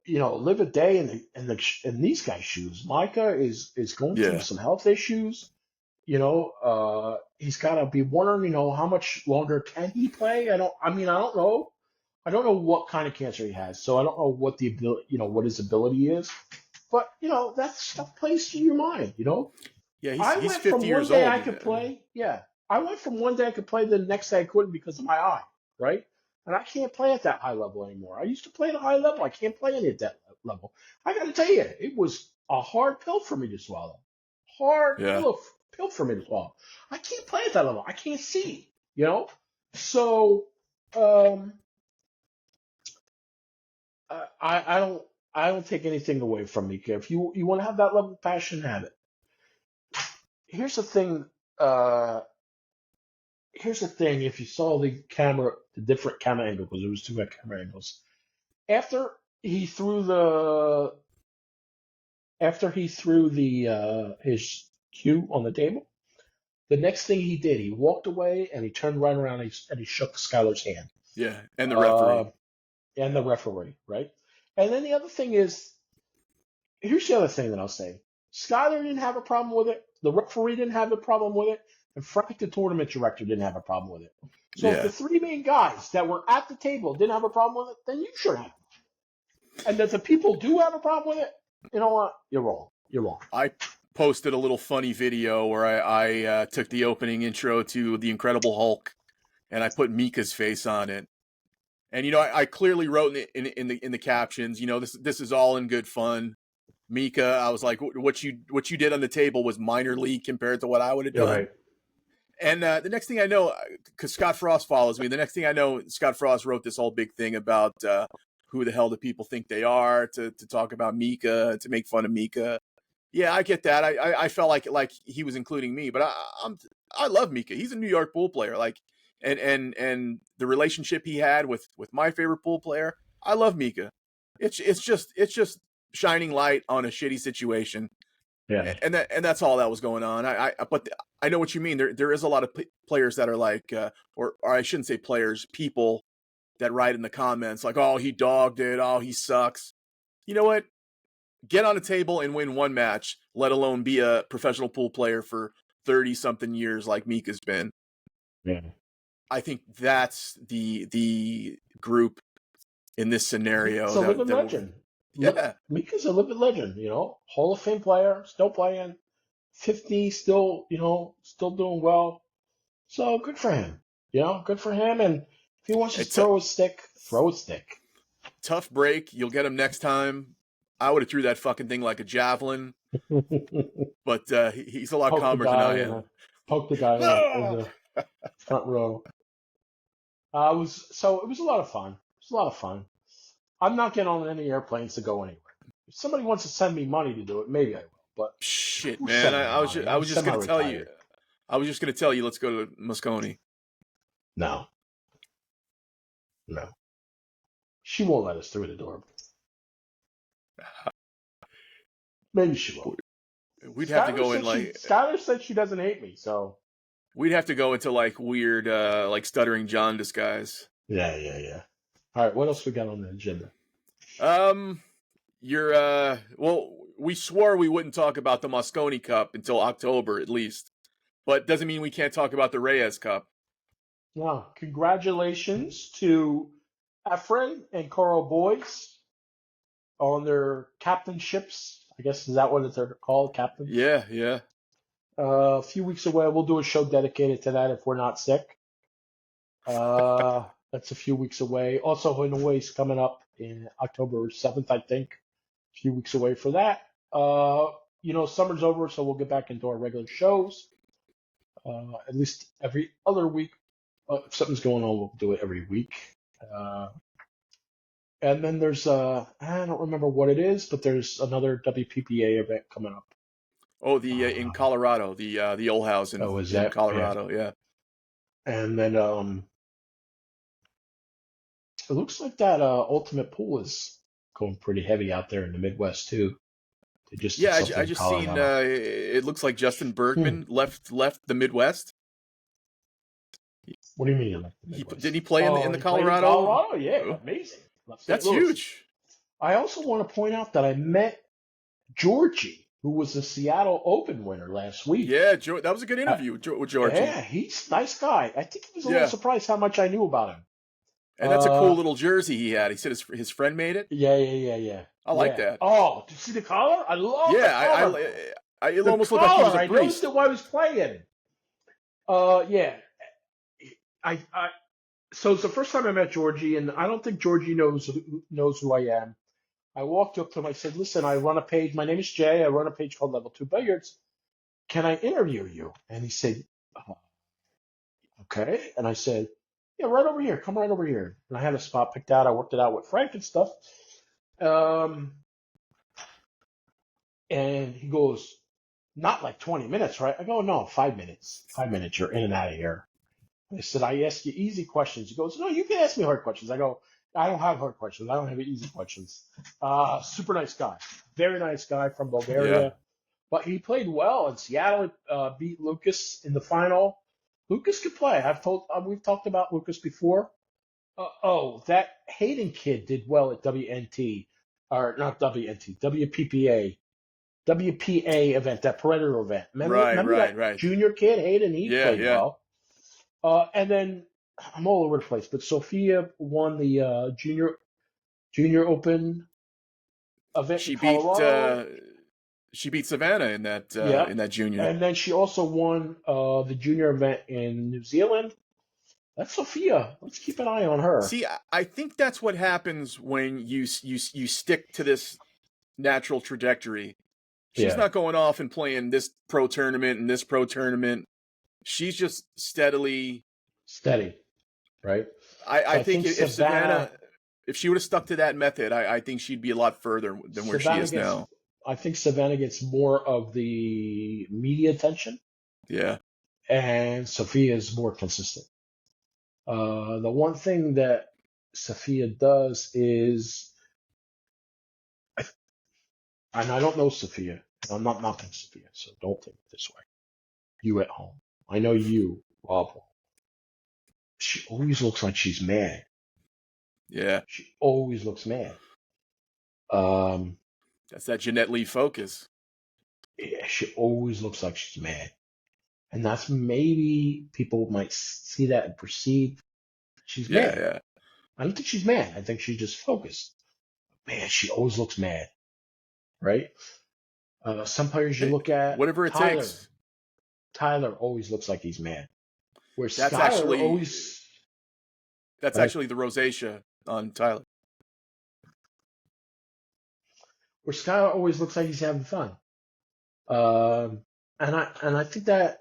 live a day in these guys' shoes. Micah is going through some health issues. He's got to be wondering, how much longer can he play? I don't know. I don't know what kind of cancer he has, so I don't know what the ability, what his ability is. But that stuff plays through your mind. Yeah, he's 50 years old. I went from one day I could play, the next day I couldn't because of my eye. right? And I can't play at that high level anymore. I used to play at a high level. I can't play at that level. I got to tell you, it was a hard pill for me to swallow. Hard Yeah. pill for me to swallow. I can't play at that level. I can't see, you know? So, um, I don't take anything away from Mika. If you want to have that level of passion, have it. Here's the thing. Uh, Here's the thing. If you saw the different camera angles, because there was two camera angles. After he threw the his cue on the table, the next thing he did, he walked away and he turned right around and he shook Skylar's hand. Yeah. And the Uh, referee. and the referee, right? And then the other thing is, here's the other thing that I'll say. Skylar didn't have a problem with it. The referee didn't have a problem with it. And Frank, the tournament director, didn't have a problem with it. So if Yeah. the three main guys that were at the table didn't have a problem with it, then you should have. And if the people do have a problem with it, you know what? You're wrong. You're wrong. I posted a little funny video where I took the opening intro to The Incredible Hulk and I put Mika's face on it. And I clearly wrote in the captions, this is all in good fun. Mika, I was like, what you did on the table was minor league compared to what I would have You're done. right. And the next thing I know, because Scott Frost follows me, the next thing I know, Scott Frost wrote this whole big thing about who the hell do people think they are to talk about Mika, to make fun of Mika. Yeah, I get that. I felt like he was including me, but I love Mika. He's a New York pool player. Like, and the relationship he had with my favorite pool player, I love Mika. It's just shining light on a shitty situation. Yeah. And that's all that was going on. But I know what you mean. There is a lot of players that are like, or I shouldn't say players, people that write in the comments like, oh, he dogged it. Oh, he sucks. You know what? Get on a table and win one match, let alone be a professional pool player for 30 something years like Mika's been. Yeah. I think that's the group in this scenario. It's a living legend. Yeah. Mika's a living legend, Hall of Fame player, still playing, 50, still doing well. So good for him. Good for him. And if he wants to throw a stick, throw a stick. Tough break. You'll get him next time. I would have threw that fucking thing like a javelin. But he's a lot calmer than I am. Poke the guy in the front row. It was a lot of fun. It was a lot of fun. I'm not getting on any airplanes to go anywhere. If somebody wants to send me money to do it, maybe I will. But shit, man, I was just gonna tell you. I was just gonna tell you, let's go to Moscone. No. She won't let us through the door. Maybe she will. We'd have to go in like. Skylar said she doesn't hate me, so. We'd have to go into like weird, like Stuttering John disguise. Yeah. All right, what else we got on the agenda? We swore we wouldn't talk about the Moscone Cup until October at least, but doesn't mean we can't talk about the Reyes Cup. No, congratulations to Efren and Coral Boys on their captainships. I guess is that what they're called, captains? Yeah. A few weeks away, we'll do a show dedicated to that if we're not sick. That's a few weeks away. Also, Hanoi is coming up in October 7th, I think. A few weeks away for that. Summer's over, so we'll get back into our regular shows. At least every other week. If something's going on, we'll do it every week. And then there's I don't remember what it is, but there's another WPPA event coming up. Oh, in Colorado, the old house in Colorado, yeah. And then it looks like that Ultimate Pool is going pretty heavy out there in the Midwest too. I just seen it looks like Justin Bergman left the Midwest. What do you mean? Did he play in the Colorado? Colorado, yeah, amazing. That's huge. I also want to point out that I met Georgie, who was the Seattle Open winner last week. Yeah, that was a good interview with Georgie. Yeah, he's a nice guy. I think he was a little surprised how much I knew about him. And that's a cool little jersey he had. He said his friend made it. Yeah. I like that. Oh, did you see the collar? I love the collar. It almost looked like he was a priest. I noticed it while I was playing. Yeah. So it's the first time I met Georgie, and I don't think Georgie knows who I am. I walked up to him. I said, "Listen, I run a page. My name is Jay. I run a page called Level2Billiards. Can I interview you?" And he said, "Okay." And I said, "Yeah, right over here. Come right over here." And I had a spot picked out. I worked it out with Frank and stuff. Um, and he goes, "Not like 20 minutes, right?" I go, "No, 5 minutes. 5 minutes. You're in and out of here." I said, "I ask you easy questions." He goes, "No, you can ask me hard questions." I go, "I don't have hard questions. I don't have easy questions." Super nice guy. Very nice guy from Yeah. Bulgaria. But he played well in Seattle. Beat Lucas in the final. Lucas could play. We've talked about Lucas before. That Hayden kid did well at WNT, or not WNT, WPA event, that Predator event. Right, Remember right, that right. junior kid, Hayden? He Yeah, played yeah. well. And then I'm all over the place, but Sophia won the junior open event in She beat Colorado. she beat Savannah Yeah, in that junior. and then she also won the junior event in New Zealand. That's Sophia. Let's keep an eye on her. See, I think that's what happens when you stick to this natural trajectory. She's Yeah, not going off and playing this pro tournament and this pro tournament. She's just steadily. steady, right? I So I think think if Savannah, if she would have stuck to that method, I think she'd be a lot further than where she Savannah is gets, now. I think Savannah gets more of the media attention, Yeah, and Sophia is more consistent. The one thing that Sophia does is, and I don't know Sophia, and I'm not knocking Sophia, so don't think this way. You at home. I know you, Rob. She always looks like she's mad. yeah. She always looks mad. Um, That's that Jeanette Lee focus. yeah, she always looks like she's mad. And that's maybe people might see that and perceive she's Yeah, mad. yeah. I don't think she's mad. I think she's just focused. Man, she always looks mad, right? Some players you Hey, look at, whatever it Tyler. takes. Tyler always looks like he's mad. Where That's Skylar actually always, that's right? actually the rosacea on Tyler. Where Skylar always looks like he's having fun. And I think that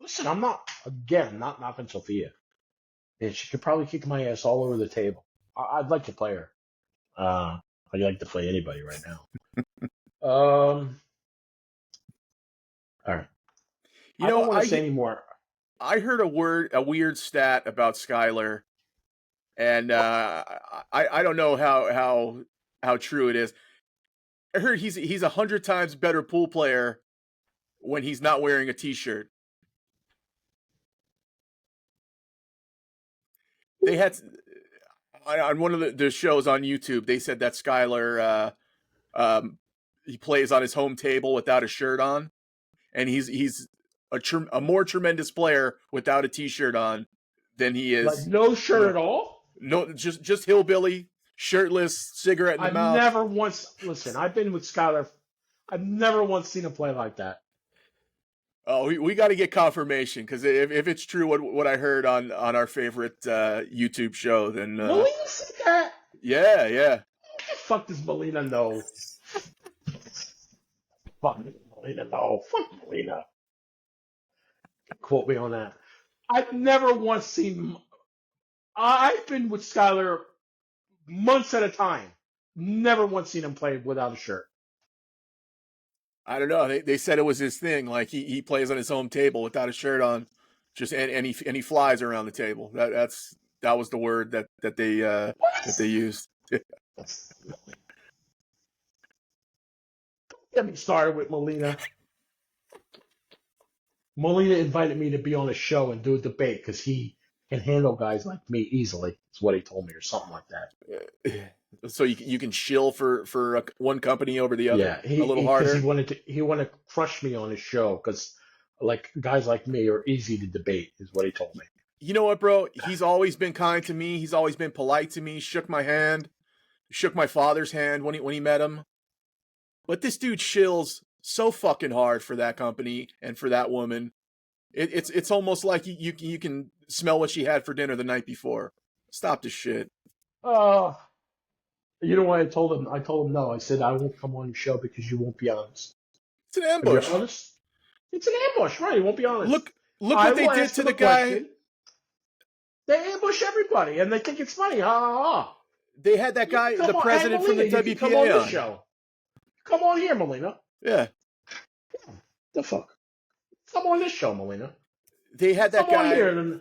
listen, I'm not knocking Sophia. And she could probably kick my ass all over the table. I'd like to play her. I'd like to play anybody right now. All right. You I don't know, want to say anymore. I heard a weird stat about Skyler, and I don't know how true it is. I heard he's 100 times better pool player when he's not wearing a t-shirt. They had on one of the shows on YouTube. They said that Skyler he plays on his home table without a shirt on, and he's a more tremendous player without a t-shirt on than he Like is. no shirt at all. No, just hillbilly, shirtless, cigarette in the I've mouth. never once listen. I've been with Skylar. I've never once seen him play like that. Oh, we got to get confirmation because if it's true what I heard on our favorite YouTube show, then Melina said that. yeah, yeah. What the fuck does Melina know? Fuck Melina, no. Fuck Melina. Quote me on that. I've never once seen. I've been with Skylar months at a time. Never once seen him play without a shirt. I don't know. They said it was his thing. Like he plays on his home table without a shirt on, just and he flies around the table. That was the word that they used. Get me started with Melina. Molina invited me to be on a show and do a debate because he can handle guys like me easily. Is what he told me, or something like that. So you can shill for one company over the other Yeah, a little because harder. he wanted to crush me on his show because like guys like me are easy to debate. Is what he told me. You know what, bro? He's always been kind to me. He's always been polite to me. Shook my hand, shook my father's hand when he met him. But this dude shills so fucking hard for that company and for that woman. It's almost like you can smell what she had for dinner the night before. Stop this shit. You know what I told him? I told him no. I said I won't come on your show because you won't be honest. It's an If you're ambush. honest, it's an ambush, right? You won't be honest. Look I what they will did ask to them a the guy. question. They ambush everybody, and they think it's funny. Ha ha ha. They had that You can guy, the come on, hey president from Melina, the you can come on WPA this on. show. Come on here, Melina. Yeah. The fuck? Come on this show, Melina. They had that Come on guy. here. And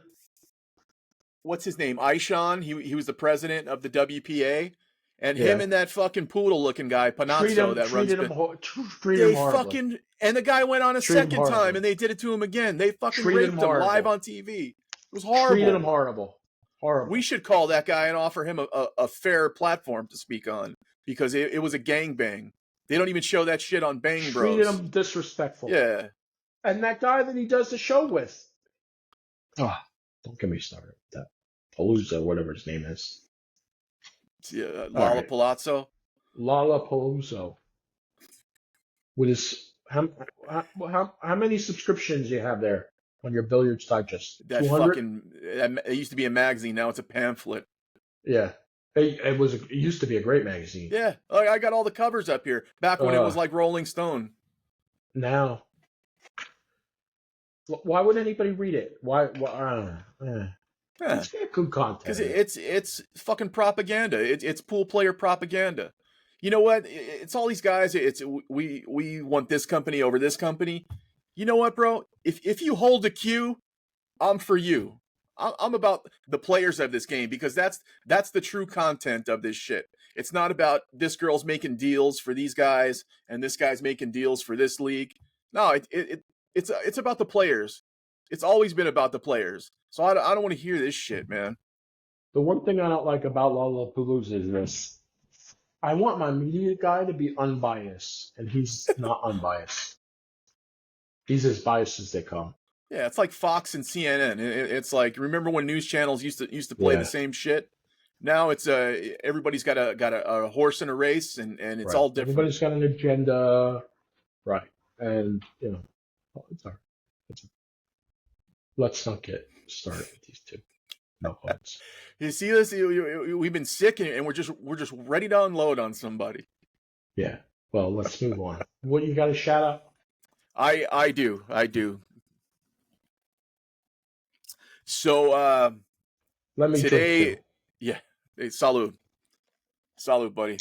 What's his name? Aishan. He was the president of the WPA. And him yeah, and that fucking poodle-looking guy, Panazzo, that runs. treated him They horribly. fucking, and the guy went on a Treated him second time, horribly. and they did it to him again. They fucking Treated him raped him live horrible. on TV. It was Treated him horrible. horrible. We should call that guy and offer him a fair platform to speak on, because it was a gangbang. They don't even show that shit on Bang Bros. Treated him disrespectful. Yeah. And that guy that he does the show with. Oh, don't get me started with that. Palooza, whatever his name is. Yeah, All right. Palazzo. Lollapalooza. With his how many subscriptions do you have there on your Billiards Digest? That 200? fucking, it used to be a magazine. Now it's a pamphlet. Yeah. It used to be a great magazine. Yeah, I got all the covers up here. Back when it was like Rolling Stone. Now, why would anybody read it? Why? Yeah. It's got good content. Because it's fucking propaganda. It's pool player propaganda. You know what? It's all these guys. It's we want this company over this company. You know what, bro? If you hold a cue, I'm for you. I'm about the players of this game, because that's the true content of this shit. It's not about this girl's making deals for these guys and this guy's making deals for this league. No, it's about the players. It's always been about the players. So I don't want to hear this shit, man. The one thing I don't like about Lollapalooza is this. I want my media guy to be unbiased, and he's not unbiased. He's as biased as they come. Yeah, it's like Fox and CNN. It's like, remember when news channels used to play the same shit? Now it's everybody's got a horse in a race, and it's all different. Everybody's got an agenda, right? And it's all right. Let's not get started with these two. No points. You see this? We've been sick, and we're just ready to unload on somebody. Yeah. Well, let's move on. What, you got a shout out? I do. So let me today, yeah. Hey, salud, buddy.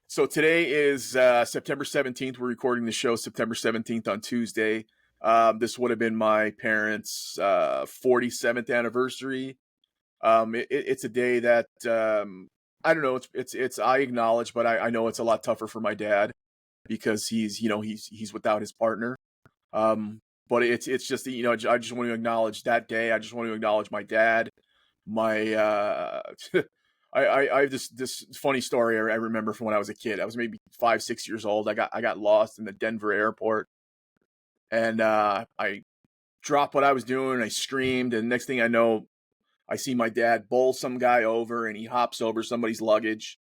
So today is September 17th. We're recording the show September 17th on Tuesday. This would have been my parents' 47th anniversary. It's a day that I don't know. It's I acknowledge, but I know it's a lot tougher for my dad, because he's without his partner. But it's just, I just want to acknowledge that day. I just want to acknowledge my dad. My I have this funny story I remember from when I was a kid. I was maybe 5-6 years old. I got lost in the Denver airport, and I dropped what I was doing. I screamed, and next thing I know, I see my dad bowl some guy over, and he hops over somebody's luggage,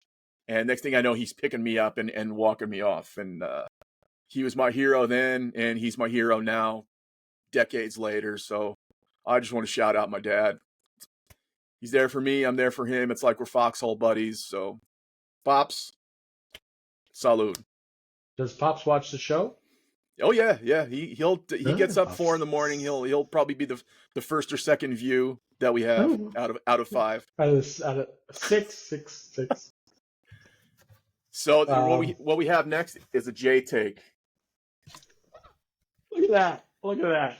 and next thing I know, he's picking me up and walking me off. And he was my hero then, and he's my hero now, decades later. So I just want to shout out my dad. He's there for me. I'm there for him. It's like we're foxhole buddies. So, Pops, salud. Does Pops watch the show? Oh yeah. He gets up 4 in the morning. He'll probably be the first or second view that we have out of 5. Out of 6. So what we have next is a J take. Look at that.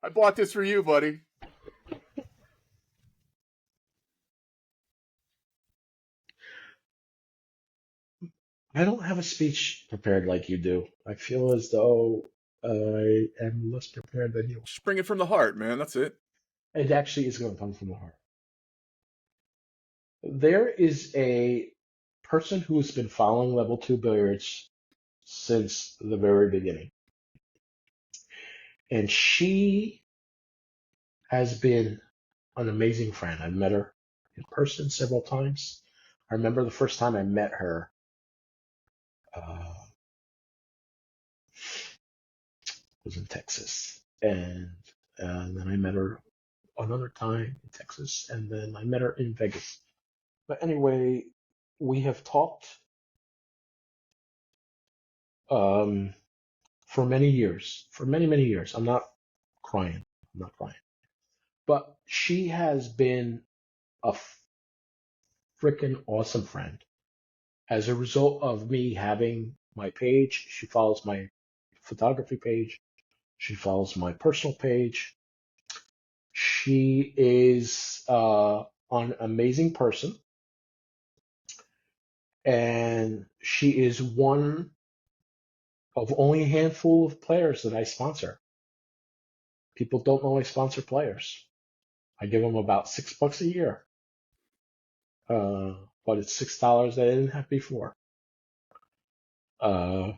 I bought this for you, buddy. I don't have a speech prepared like you do. I feel as though I am less prepared than you. Just bring it from the heart, man. That's it. It actually is going to come from the heart. There is a person who has been following Level 2 Billiards since the very beginning. And she has been an amazing friend. I've met her in person several times. I remember the first time I met her. Was in Texas. and then I met her another time in Texas, and then I met her in Vegas. But anyway, we have talked um, for many years, for many, many years. I'm not crying. I'm not crying. But she has been a freaking awesome friend. As a result of me having my page, she follows my photography page. She follows my personal page. She is an amazing person, and she is one of only a handful of players that I sponsor. People don't know I sponsor players. I give them about $6 a year, but it's $6 that I didn't have before. Uh,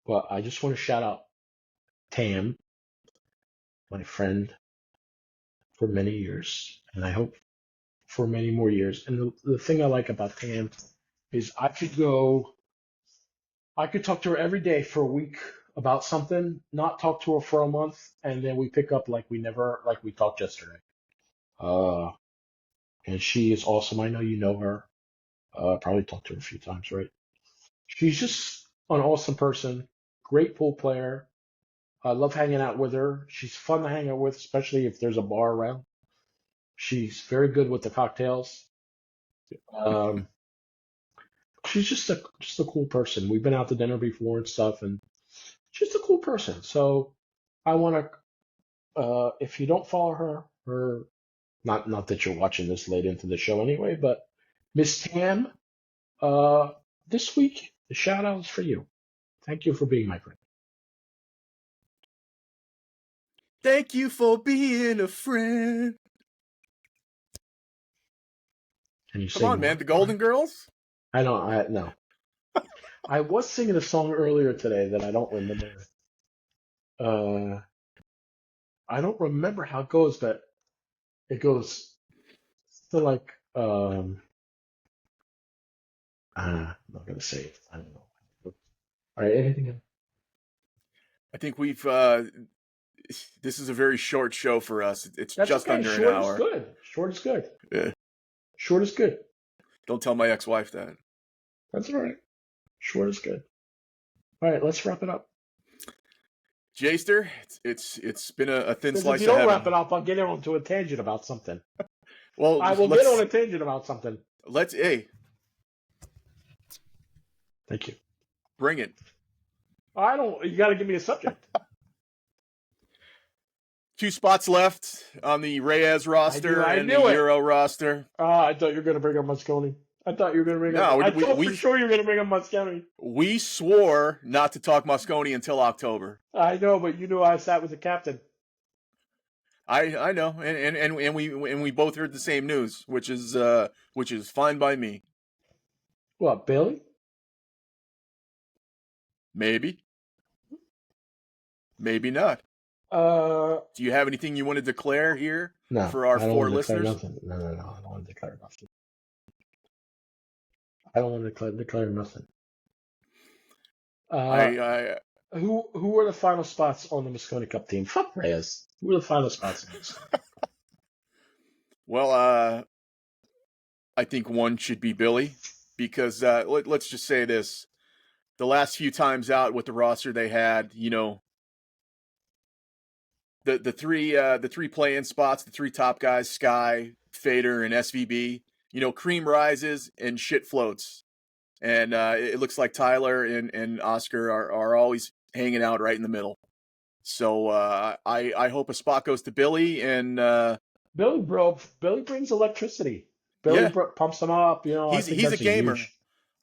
but I just want to shout out Tam, my friend for many years, and I hope for many more years. And the thing I like about Tam is I could talk to her every day for a week about something, not talk to her for a month, and then we pick up like we talked yesterday. Uh, and she is awesome. I know you know her. Probably talked to her a few times, right? She's just an awesome person, great pool player. I love hanging out with her. She's fun to hang out with, especially if there's a bar around. She's very good with the cocktails. Um, she's just a cool person. We've been out to dinner before and stuff, and she's just a cool person. So I want to, if you don't follow her, not that you're watching this late into the show anyway, but Miss Tam, uh, this week the shout out is for you. Thank you for being my friend. Thank you for being a friend. Can you Come sing on, more? man. The Golden Girls? I don't. I no. I was singing a song earlier today that I don't remember. Uh, I don't remember how it goes, but it goes to like I'm not gonna say it. I don't know. All right, anything else? I think we've this is a very short show for us. It's That's just okay. under an Short is hour. good. Short is good. Yeah. Short is good. Don't tell my ex-wife that. That's all right. Short is good. All right, let's wrap it up. Jayster, it's been a thin Because if slice you of don't heaven. wrap it up, I'll get onto a tangent about something. Well, I will get on a tangent about something. Hey, Thank you. bring it. I don't. You got to give me a subject. 2 spots left on the Reyes roster I and knew the it. Euro roster. I thought you were going to bring up Mosconi. I thought for sure you were going to bring up Mosconi. We swore not to talk Mosconi until October. I know, but you knew I sat with the captain. I know, and we both heard the same news, which is fine by me. What, Billy? Maybe not. Do you have anything you want to declare here for our 4 listeners? Nothing. No, I don't want to declare nothing. I don't want to declare nothing. Who were the final spots on the Mosconi Cup team? Fuck Reyes. Who were the final spots on this? Well, I think one should be Billy, because let's just say this: the last few times out with the roster they had, the three play-in spots, the 3 top guys, Sky, Fader, and SVB. Cream rises and shit floats, and it looks like Tyler and Oscar are always hanging out right in the middle. So I hope a spot goes to Billy, and Billy brings electricity. Billy pumps them up. He's a gamer.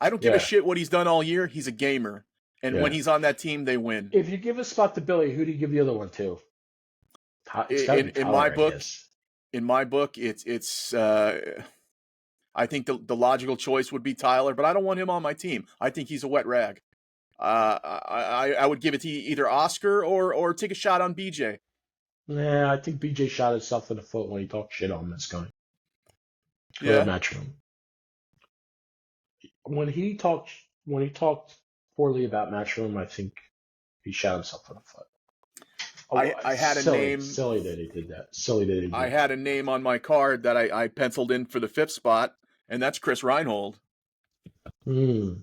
I don't give a shit what he's done all year. He's a gamer, and when he's on that team, they win. If you give a spot to Billy, who do you give the other one to? In my book, it's. I think the logical choice would be Tyler, but I don't want him on my team. I think he's a wet rag. I would give it to either Oscar or take a shot on BJ. Yeah, I think BJ shot himself in the foot when he talked shit on this guy. Yeah. Matchroom. When he talked poorly about Matchroom, I think he shot himself in the foot. Oh, well, I had a silly, name. silly that he did that. Silly that he I did had that. a name on my card that I penciled in for the 5th spot, and that's Chris Reinhold. Hmm.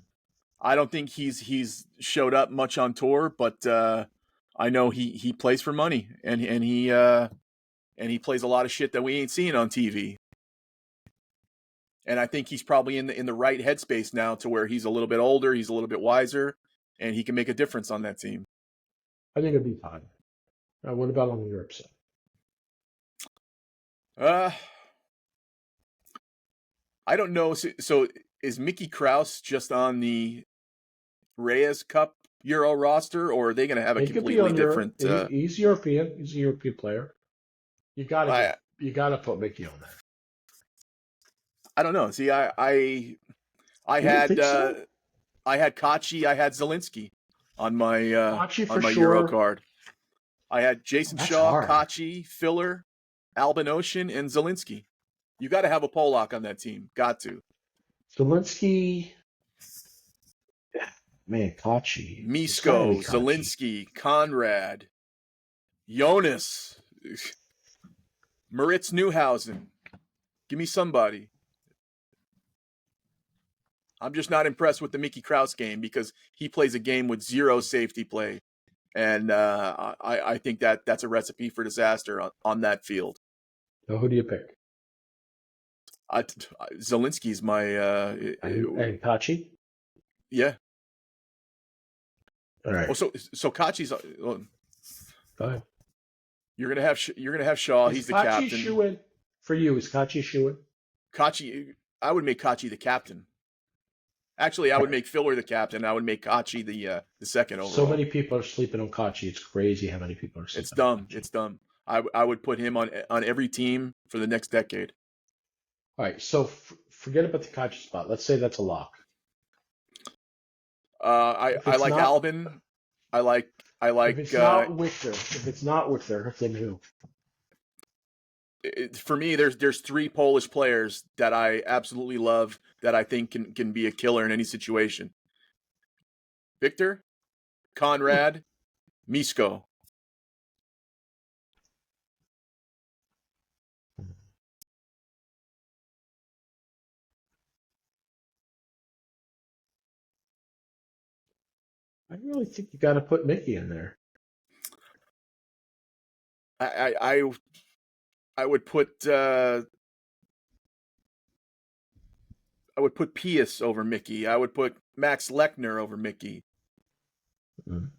I don't think he's showed up much on tour, but I know he plays for money, and he plays a lot of shit that we ain't seeing on TV. And I think he's probably in the right headspace now to where he's a little bit older, he's a little bit wiser, and he can make a difference on that team. I think it'd be fine. What about on the Europe side? Uh, I don't know. So is Mickey Krause just on the Reyes Cup Euro roster, or are they going to have a He could be completely on Europe. different? He's European. He's a European player. I You gotta put Mickey on there. I don't know. See, I You don't had think so? I had Kachi, I had Zielinski Kachi on for my Euro sure. card. I had Jason That's Shaw, hard. Kachi, Filler, Albin Ocean, and Zielinski. You got to have a Polak on that team. Got to. Zelensky, man, Kachi. It's got to be Misko, Kachi. Zielinski, Conrad, Jonas, Moritz Neuhausen. Give me somebody. I'm just not impressed with the Mickey Krause game because he plays a game with zero safety play. And I think that's a recipe for disaster on that field. So who do you pick? Zielinski's my And Kachi? yeah. All right. Oh, so Kachi's. Go ahead. You're gonna have Shaw. Is He's the Kachi captain. shoe-in for you? Is Kachi shoe-in? Kachi. I would make Kachi the captain. Actually, I All would right. make Filler the captain. I would make Kachi the second So overall. many people are sleeping on Kachi. It's crazy how many people are It's sleeping on dumb. Kachi. It's dumb. I would put him on every team for the next decade. All right. So forget about the Kachi spot. Let's say that's a lock. If I it's like not, Albin. I like if it's not Wichter, then who? for me, there's 3 Polish players that I absolutely love that I think can be a killer in any situation. Victor, Conrad, Misko. I really think you got to put Mickey in there. I I I, I would put Pius over Mickey. I would put Max Lechner over Mickey. Mm.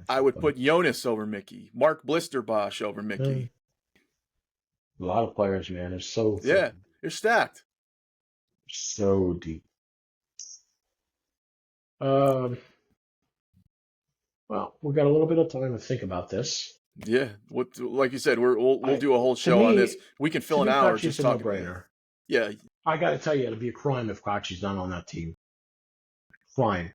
I would put Jonas over Mickey. Mark Blisterbosch over Yeah. Mickey. A lot of players, man, are so Yeah, fucking they're stacked. so deep. Um, well, we got a little bit of time to think about this. Yeah, like you said, we'll I do a whole to show on this. me, We can fill an hour Kachi's just a talking. no-brainer. Yeah, I got to tell you, it'd be a crime if Kachi's not on that team. Crime.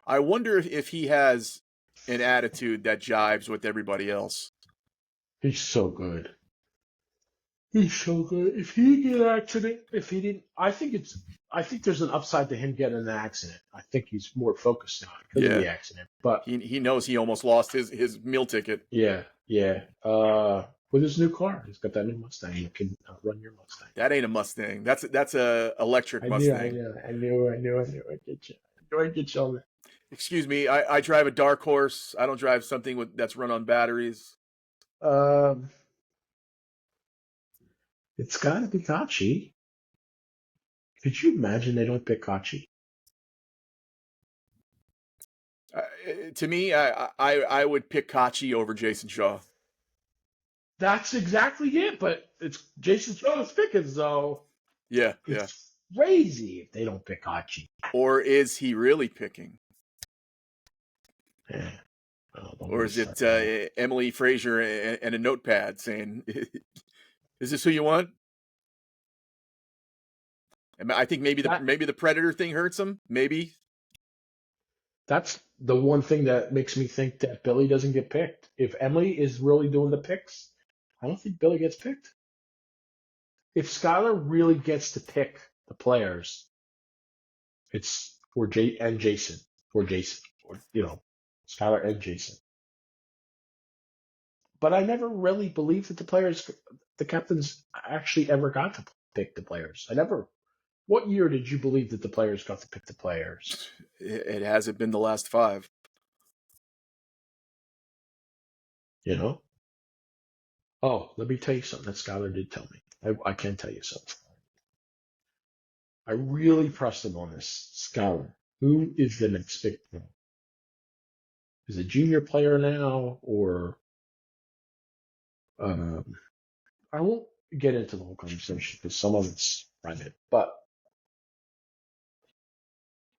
I wonder if he has an attitude that jives with everybody else. He's so good. He's so good. If he get an accident, if he didn't, I think there's an upside to him getting an accident. I think he's more focused now because of Yeah, the accident. But he knows he almost lost his meal ticket. yeah, yeah. With his new car, he's got that new Mustang. He can outrun your Mustang. That ain't a Mustang. That's a electric Mustang. I knew. I'd get you. I knew I'd get you on that. Excuse me, I drive a dark horse. I don't drive something that's run on batteries. Um, it's got to be Kachi. Could you imagine they don't pick Kachi? To me, I would pick Kachi over Jason Shaw. That's exactly it. But it's Jason Shaw's picking, so Yeah, yeah. it's crazy if they don't pick Kachi. Or is he really picking? Yeah. Or is it Emily Frazier and a notepad saying, "Is this who you want?" I think maybe the Predator thing hurts him. Maybe that's the one thing that makes me think that Billy doesn't get picked. If Emily is really doing the picks, I don't think Billy gets picked. If Skylar really gets to pick the players, it's for Jason, or Skylar and Jason. but I never really believed that the captains actually ever got to pick the players. I never. What year did you believe that the players got to pick the players? It hasn't been the last 5. You know? Oh, let me tell you something that Skylar did tell me. I can tell you something. I really pressed him on this. Skylar, who is the next big pro? Is a junior player now, or um, I won't get into the whole conversation because some of it's private. But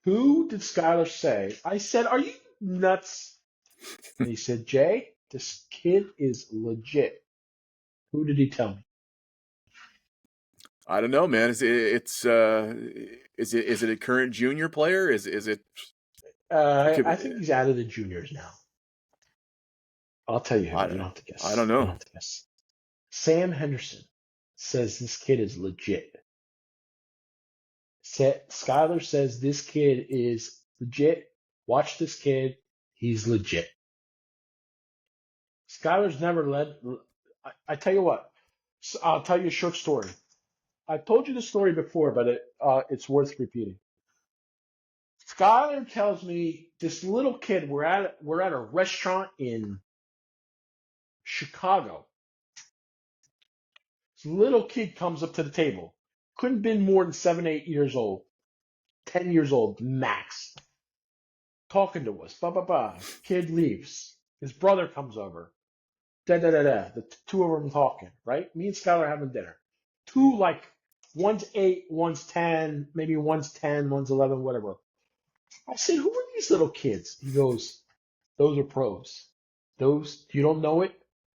who did Skylar say? I said, "Are you nuts?" And he said, "Jay, this kid is legit." Who did he tell me? I don't know, man. Is it a current junior player? Is it? It could I be. think he's out of the juniors now. I'll tell you who. You don't have to I don't guess. You know. don't have to guess. Sam Henderson says this kid is legit. Skylar says this kid is legit. Watch this kid. He's legit. Skylar's never led. I tell you what. I'll tell you a short story. I told you the story before, but it's worth repeating. Skylar tells me this little kid. We're at a restaurant in Chicago. This little kid comes up to the table. Couldn't have been more than 7, 8 years old. 10 years old max. Talking to us. Blah blah blah. Kid leaves. His brother comes over. Da da da da. The two of them talking. Right. Me and Skylar having dinner. Two like one's 8, one's 10, maybe one's 10, one's 11, whatever. I said, "Who are these little kids?" He goes, "Those are pros. Those you don't know it,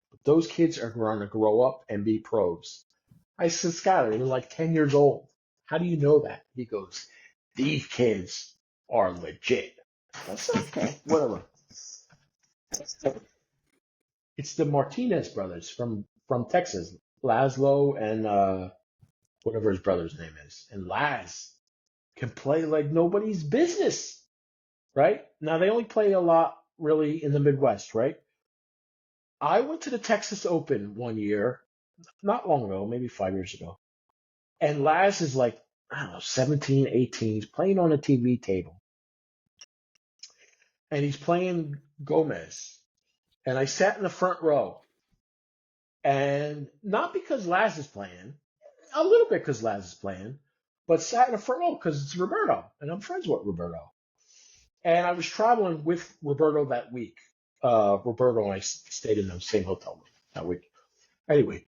but those kids are going to grow up and be pros." I said, "Skylar, you're like 10 years old. How do you know that?" He goes, "These kids are legit." I said, "Okay, whatever." It's the Martinez brothers from Texas, Laszlo and whatever his brother's name is. And Laz can play like nobody's business, right? Now they only play a lot really in the Midwest, right? I went to the Texas Open one year, not long ago, maybe 5 years ago. And Laz is like, I don't know, 17, 18. He's playing on a TV table. And he's playing Gomez. And I sat in the front row. And not because Laz is playing, a little bit because Laz is playing, but sat in the front row because it's Roberto. And I'm friends with Roberto. And I was traveling with Roberto that week. Roberto and I stayed in the same hotel room that week. Anyway,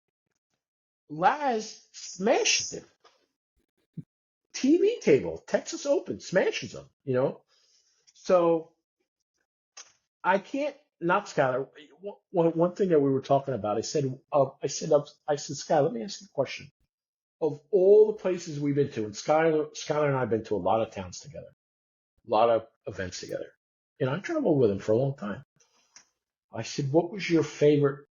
Laz smashes him. TV table, Texas Open, smashes him, you know? So I can't not Skylar. One thing that we were talking about, I said, Skylar, let me ask you a question. Of all the places we've been to, and Skylar and I have been to a lot of towns together, a lot of events together. And I traveled with him for a long time. I said, what was your favorite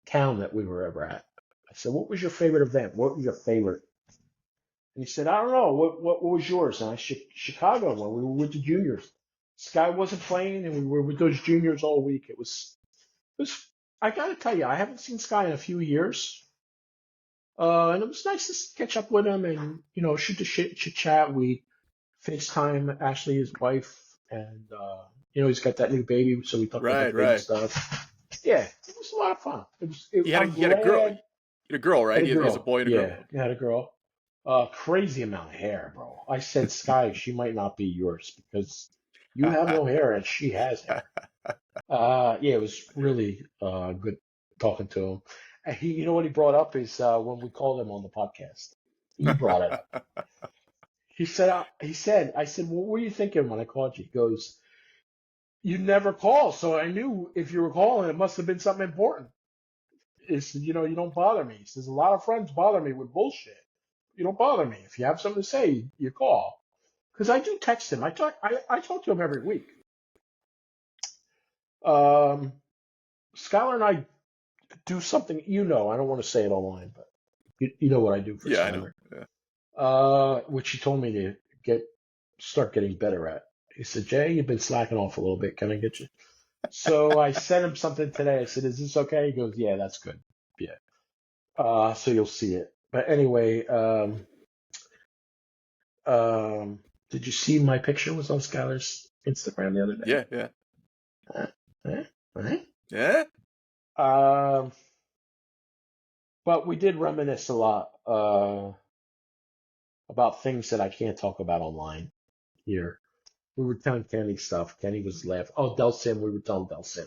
town that we were ever at? I said, what was your favorite event? What was your favorite? And he said, I don't know. What was yours? And I said, Chicago when we were with the juniors. Sky wasn't playing, and we were with those juniors all week. It was. I gotta tell you, I haven't seen Sky in a few years, and it was nice to catch up with him and shoot the shit, chit chat. We FaceTime Ashley, his wife, and he's got that new baby, so we talked about the Right, baby right. stuff. Yeah, it was a lot of fun. I'm He had a girl. glad. He had a girl, Had right? a He has a girl. boy and a girl. Yeah, he had a girl. Crazy amount of hair, bro. I said, Sky, she might not be yours because you have no hair and she has hair. Yeah, it was really good talking to him. And you know what he brought up is when we called him on the podcast. He brought it up. I said, what were you thinking when I called you? He goes, you never call, so I knew if you were calling, it must have been something important. He said, you don't bother me. He says, a lot of friends bother me with bullshit. You don't bother me. If you have something to say, you call. Because I do text him. I talk to him every week. Um, Skylar and I do something, I don't want to say it online, but you know what I do for Yeah, I know. Skylar. Yeah. Which he told me to start getting better at. He said, Jay, you've been slacking off a little bit. Can I get you? So I sent him something today. I said, "Is this okay?" He goes, "Yeah, that's good." Yeah. So you'll see it. But anyway, um, did you see my picture was on Skylar's Instagram the other day? Yeah, yeah, Uh, eh, eh. yeah. Um, but we did reminisce a lot about things that I can't talk about online here. We were telling Kenny stuff. Kenny was laughing. Oh, Del Sim, we were telling Del Sim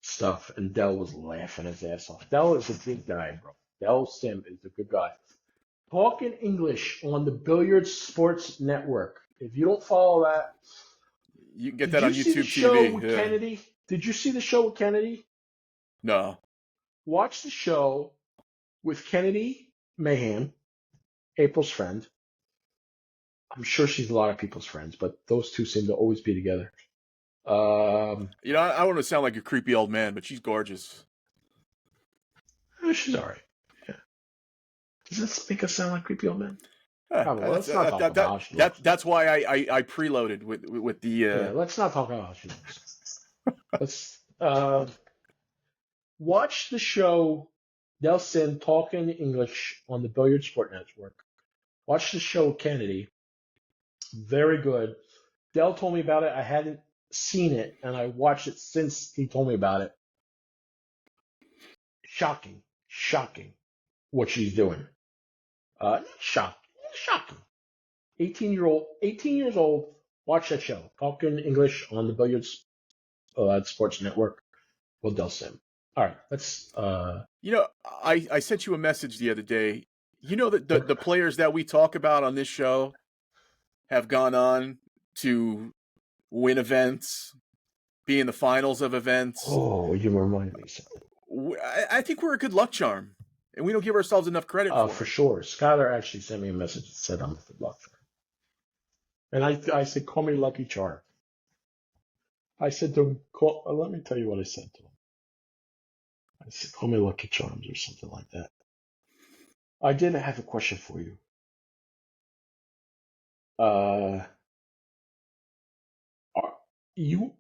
stuff, and Del was laughing his ass off. Del is a big guy, bro. Del Sim is a good guy. Talking English on the Billiards Sports Network. If you don't follow that, You can get did that you on see the YouTube show TV. with Yeah. Kennedy? Did you see the show with Kennedy? No. Watch the show with Kennedy Mayhem, April's friend. I'm sure she's a lot of people's friends, but those two seem to always be together. You know, I don't want to sound like a creepy old man, but she's gorgeous. She's all right. Yeah. Does this make us sound like creepy old men? Yeah, Oh, well, let's not talk about how she looks. that's why I preloaded with the Yeah, let's not talk about how she looks. Let's watch the show Del Sin talking English on the Billiard Sport Network. Watch the show Kennedy. Very good. Del told me about it. I hadn't seen it, and I watched it since he told me about it. Shocking, shocking what she's doing. Shocking. 18 years old. Watch that show. Talking English on the Billiards Sports Network with Del Sim. All right, let's. You know, I sent you a message the other day. You know that the players that we talk about on this show have gone on to win events, be in the finals of events. Oh, you remind me something. I think we're a good luck charm, and we don't give ourselves enough credit for For it. sure. Skylar actually sent me a message that said I'm a good luck charm. And I said, call me Lucky Charm. I said to him, let me tell you what I said to him. I said, call me Lucky Charms or something like that. I did have a question for you. Uh,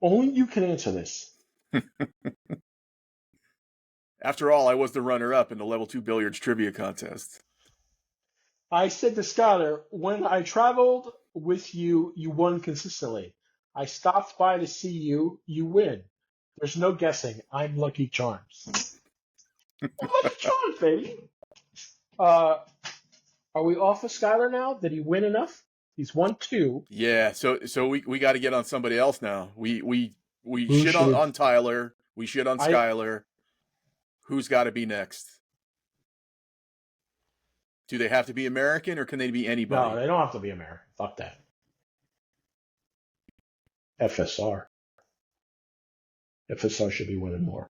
only you can answer this. After all, I was the runner-up in the Level 2 Billiards trivia contest. I said to Skylar, when I traveled with you, you won consistently. I stopped by to see you, you win. There's no guessing. I'm Lucky Charms. I'm Lucky Charms, baby. Are we off of Skylar now? Did he win enough? He's won two. Yeah, so we got to get on somebody else now. We Who shit should we? on Tyler. We shit on I Skylar. Who's got to be next? Do they have to be American or can they be No, anybody? they don't have to be American. Fuck that. FSR. FSR should be winning more.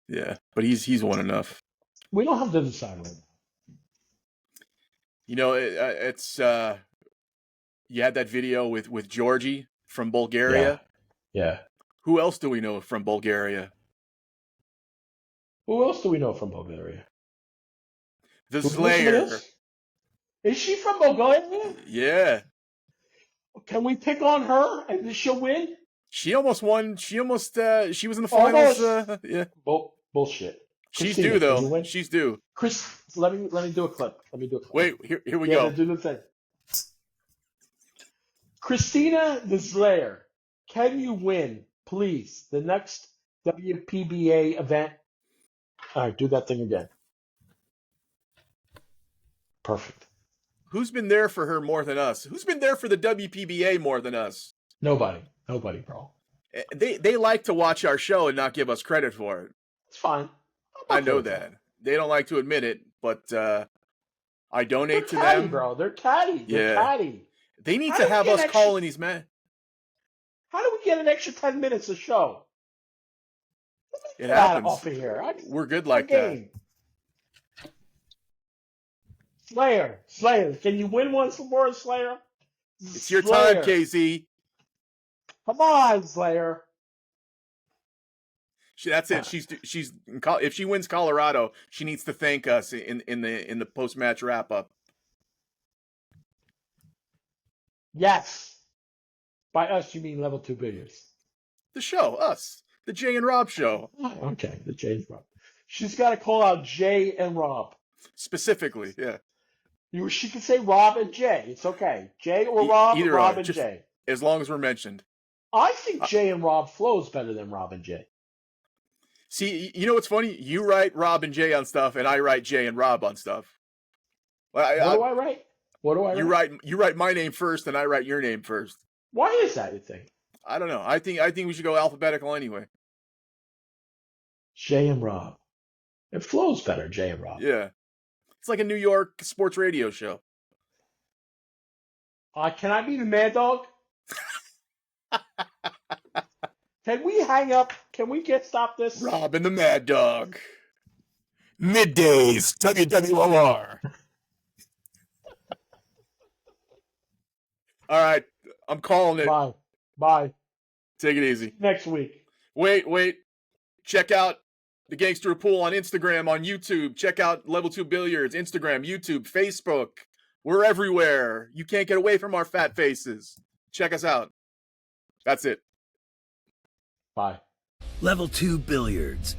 Yeah, but he's won enough. We don't have to decide right now. You know, it's you had that video with Georgie from Bulgaria. Yeah. Who else do we know from Bulgaria? Who else do we know from Bulgaria? The Do we know somebody Slayer. else? Is she from Bulgaria? Yeah. Can we pick on her and she'll win? She almost won. She almost she was in the finals. Almost. Yeah. Bullshit. She's Christina, due can though. you win? She's due. Chris, let me do a clip. Wait, here we Yeah, go. do the thing. Christina the Slayer, can you win, please, the next WPBA event? All right, do that thing again. Perfect. Who's been there for her more than us? Who's been there for the WPBA more than us? Nobody, bro. They like to watch our show and not give us credit for it. It's fine. I know that. They don't like to admit it, but I donate to catty, them. bro. They're catty. They're catty. They need to have us calling these men. How do we get an extra 10 minutes of show? It happens. Off of here. We're good like that. Slayer, can you win one some more, Slayer? It's your time, KZ. Come on, Slayer. That's it. She's if she wins Colorado, she needs to thank us in the post match wrap up. Yes. By us, you mean Level 2 Billiards. The show, us, the Jay and Rob show, Okay, the Jay and Rob. She's got to call out Jay and Rob. specifically. Yeah, She can say Rob and Jay. It's okay. Jay or Rob, either Rob or, and just Jay. as long as we're mentioned. I think Jay and Rob flows better than Rob and Jay. See, you know what's funny? You write Rob and Jay on stuff, and I write Jay and Rob on stuff. What do I write? What do I write? You write my name first, and I write your name first. Why is that, you think? I don't know. I think we should go alphabetical anyway. Jay and Rob. It flows better, Jay and Rob. Yeah. It's like a New York sports radio show. Can I be the Mad Dog? Can we hang up? Can we stop this? Rob and the Mad Dog. Middays, WWOR. All right, I'm calling it. Bye. Take it easy. Next week. Wait. Check out the Gangster Pool on Instagram, on YouTube. Check out Level 2 Billiards, Instagram, YouTube, Facebook. We're everywhere. You can't get away from our fat faces. Check us out. That's it. Bye. Level 2 Billiards.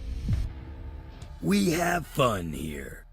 We have fun here.